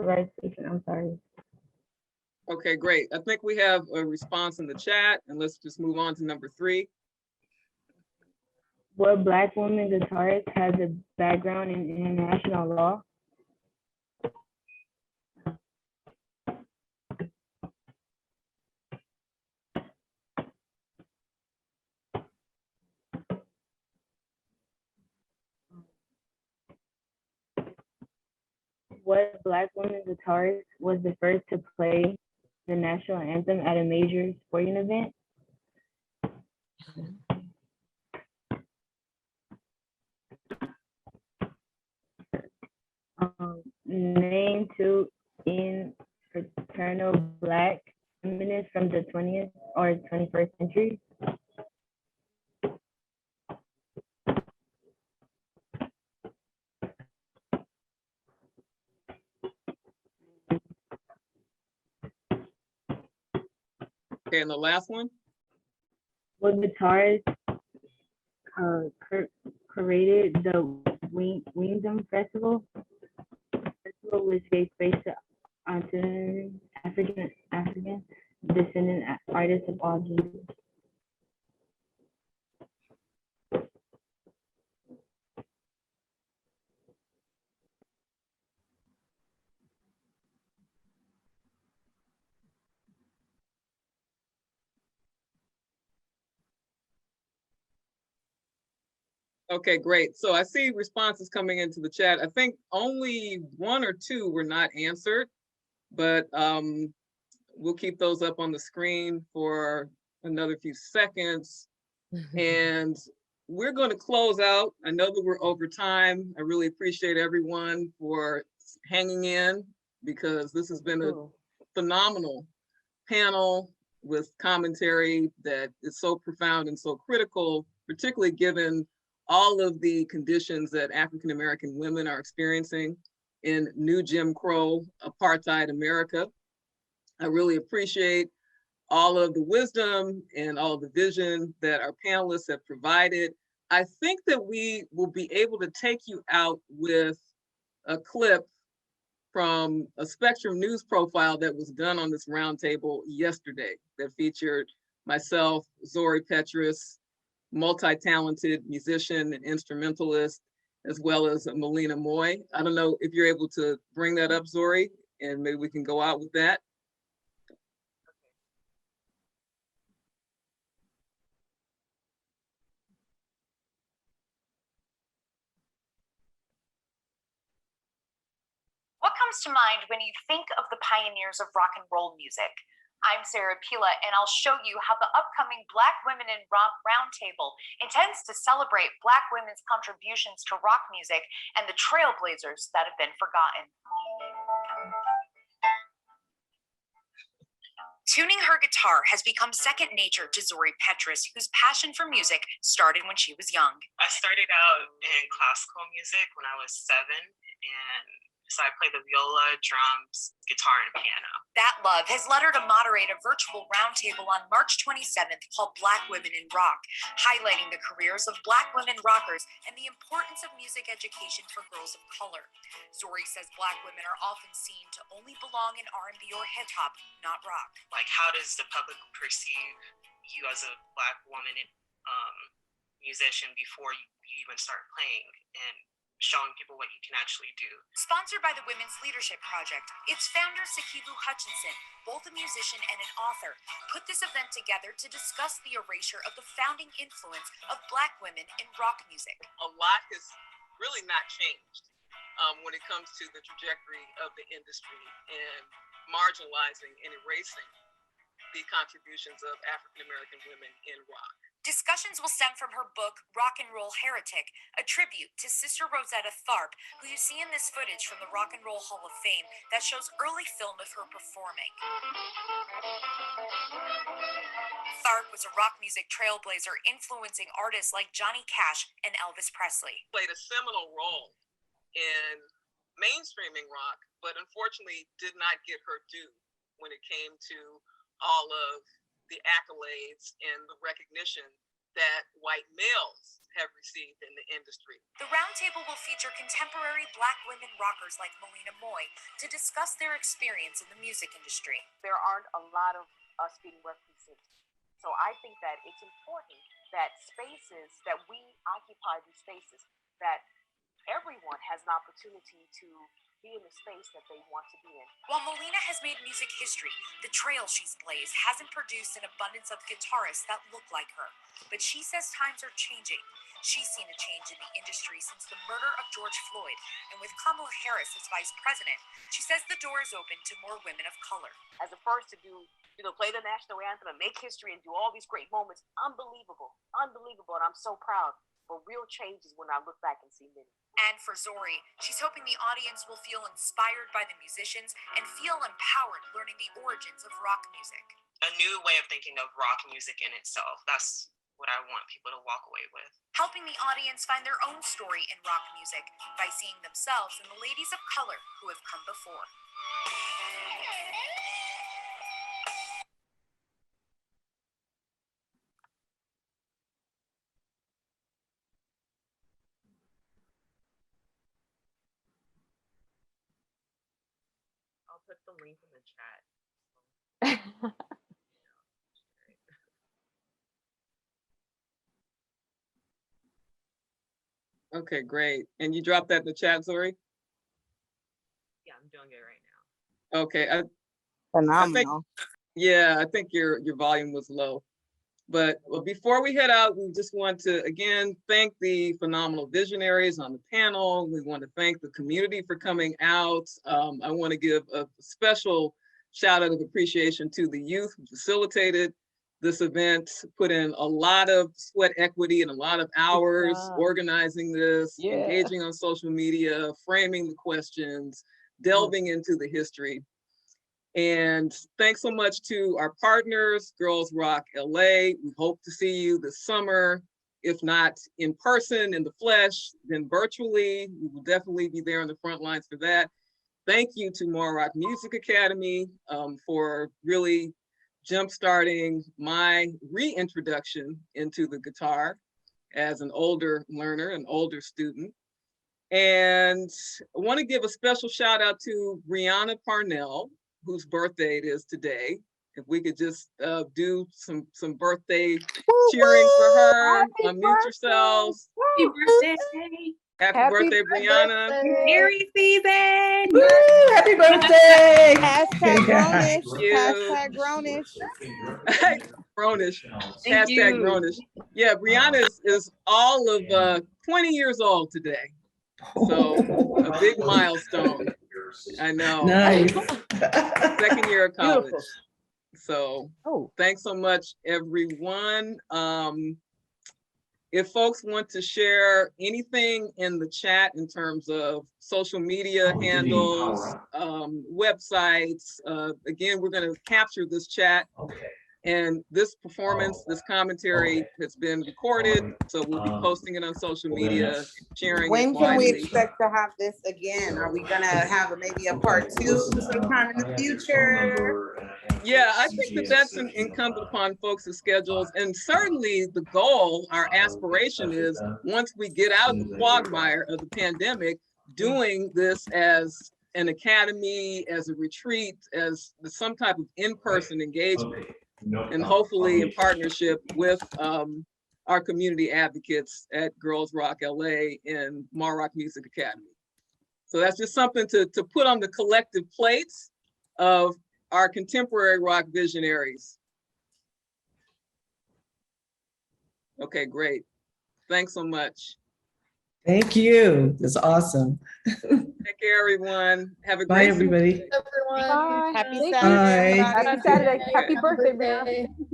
writes fiction. I'm sorry. Okay, great. I think we have a response in the chat, and let's just move on to number 3. What Black woman guitarist has a background in international law? What Black woman guitarist was the first to play the national anthem at a major sporting event? Name 2 infraternal Black feminists from the 20th or 21st century. Okay, and the last one. What guitarist created the Wingdom Festival? Which gave space to itinerant African descendant artists of all genders. Okay, great. So I see responses coming into the chat. I think only 1 or 2 were not answered, but we'll keep those up on the screen for another few seconds. And we're going to close out. I know that we're over time. I really appreciate everyone for hanging in, because this has been a phenomenal panel with commentary that is so profound and so critical, particularly given all of the conditions that African-American women are experiencing in new Jim Crow apartheid America. I really appreciate all of the wisdom and all of the vision that our panelists have provided. I think that we will be able to take you out with a clip from a Spectrum News profile that was done on this roundtable yesterday that featured myself, Zori Petrus, multi-talented musician and instrumentalist, as well as Melina Moy. I don't know if you're able to bring that up, Zori, and maybe we can go out with that. What comes to mind when you think of the pioneers of rock and roll music? I'm Sarah Pila, and I'll show you how the upcoming Black Women in Rock Roundtable intends to celebrate Black women's contributions to rock music and the trailblazers that have been forgotten. Tuning her guitar has become second nature to Zori Petrus, whose passion for music started when she was young. I started out in classical music when I was 7, and so I play the viola, drums, guitar, and piano. That love has led her to moderate a virtual roundtable on March 27th called Black Women in Rock, highlighting the careers of Black women rockers and the importance of music education for girls of color. Zori says Black women are often seen to only belong in R&B or hip-hop, not rock. Like, how does the public perceive you as a Black woman musician before you even start playing, and showing people what you can actually do. Sponsored by the Women's Leadership Project, its founder, Sikivu Hutchinson, both a musician and an author, put this event together to discuss the erasure of the founding influence of Black women in rock music. A lot has really not changed when it comes to the trajectory of the industry and marginalizing and erasing the contributions of African-American women in rock. Discussions will stem from her book, Rock and Roll Heretic, a tribute to Sister Rosetta Tharpe, who you see in this footage from the Rock and Roll Hall of Fame that shows early film of her performing. Tharpe was a rock music trailblazer influencing artists like Johnny Cash and Elvis Presley. Played a seminal role in mainstreaming rock, but unfortunately did not get her due when it came to all of the accolades and the recognition that white males have received in the industry. The roundtable will feature contemporary Black women rockers like Melina Moy to discuss their experience in the music industry. There aren't a lot of us being represented. So I think that it's important that spaces, that we occupy these spaces, that everyone has an opportunity to be in the space that they want to be in. While Melina has made music history, the trail she's blazed hasn't produced an abundance of guitarists that look like her. But she says times are changing. She's seen a change in the industry since the murder of George Floyd, and with Kamala Harris as vice president, she says the door is open to more women of color. As a first to do, play the national anthem and make history and do all these great moments, unbelievable, and I'm so proud. But real change is when I look back and see many. And for Zori, she's hoping the audience will feel inspired by the musicians and feel empowered learning the origins of rock music. A new way of thinking of rock music in itself. That's what I want people to walk away with. Helping the audience find their own story in rock music by seeing themselves in the ladies of color who have come before. I'll put the link in the chat. Okay, great. And you dropped that in the chat, Zori? Yeah, I'm doing it right now. Okay. Phenomenal. I think your volume was low. But before we head out, we just want to, again, thank the phenomenal visionaries on the panel. We want to thank the community for coming out. I want to give a special shout out of appreciation to the youth who facilitated this event, put in a lot of sweat equity and a lot of hours organizing this, engaging on social media, framing the questions, delving into the history. And thanks so much to our partners, Girls Rock LA. We hope to see you this summer. If not in person, in the flesh, then virtually. We will definitely be there on the front lines for that. Thank you to Mara Rock Music Academy for really jumpstarting my reintroduction into the guitar as an older learner, an older student. And I want to give a special shout out to Brianna Parnell, whose birthday it is today. If we could just do some birthday cheering for her. Unmute yourselves. Happy birthday. Happy birthday, Brianna. Merry season. Woo, happy birthday. Hashtag grownish. Thank you. Hashtag grownish. Grownish. Thank Hashtag you. grownish. Yeah, Brianna is all of 20 years old today. So a big milestone. I know. Nice. Second year of college. Beautiful. So thanks so much, everyone. If folks want to share anything in the chat in terms of social media handles, websites, again, we're going to capture this chat. And this performance, this commentary has been recorded, so we'll be posting it on social media, sharing When it can we widely. expect to have this again? Are we gonna have maybe a part 2 sometime in the future? Yeah, I think that that's incumbent upon folks' schedules. And certainly the goal, our aspiration is, once we get out of the quagmire of the pandemic, doing this as an academy, as a retreat, as some type of in-person engagement. And hopefully in partnership with our community advocates at Girls Rock LA and Mara Rock Music Academy. So that's just something to put on the collective plates of our contemporary rock visionaries. Okay, great. Thanks so much. Thank you. That's awesome. Take care, everyone. Have a Bye, great everybody. Everyone. Happy Bye. Saturday. Happy Saturday. Happy birthday, man.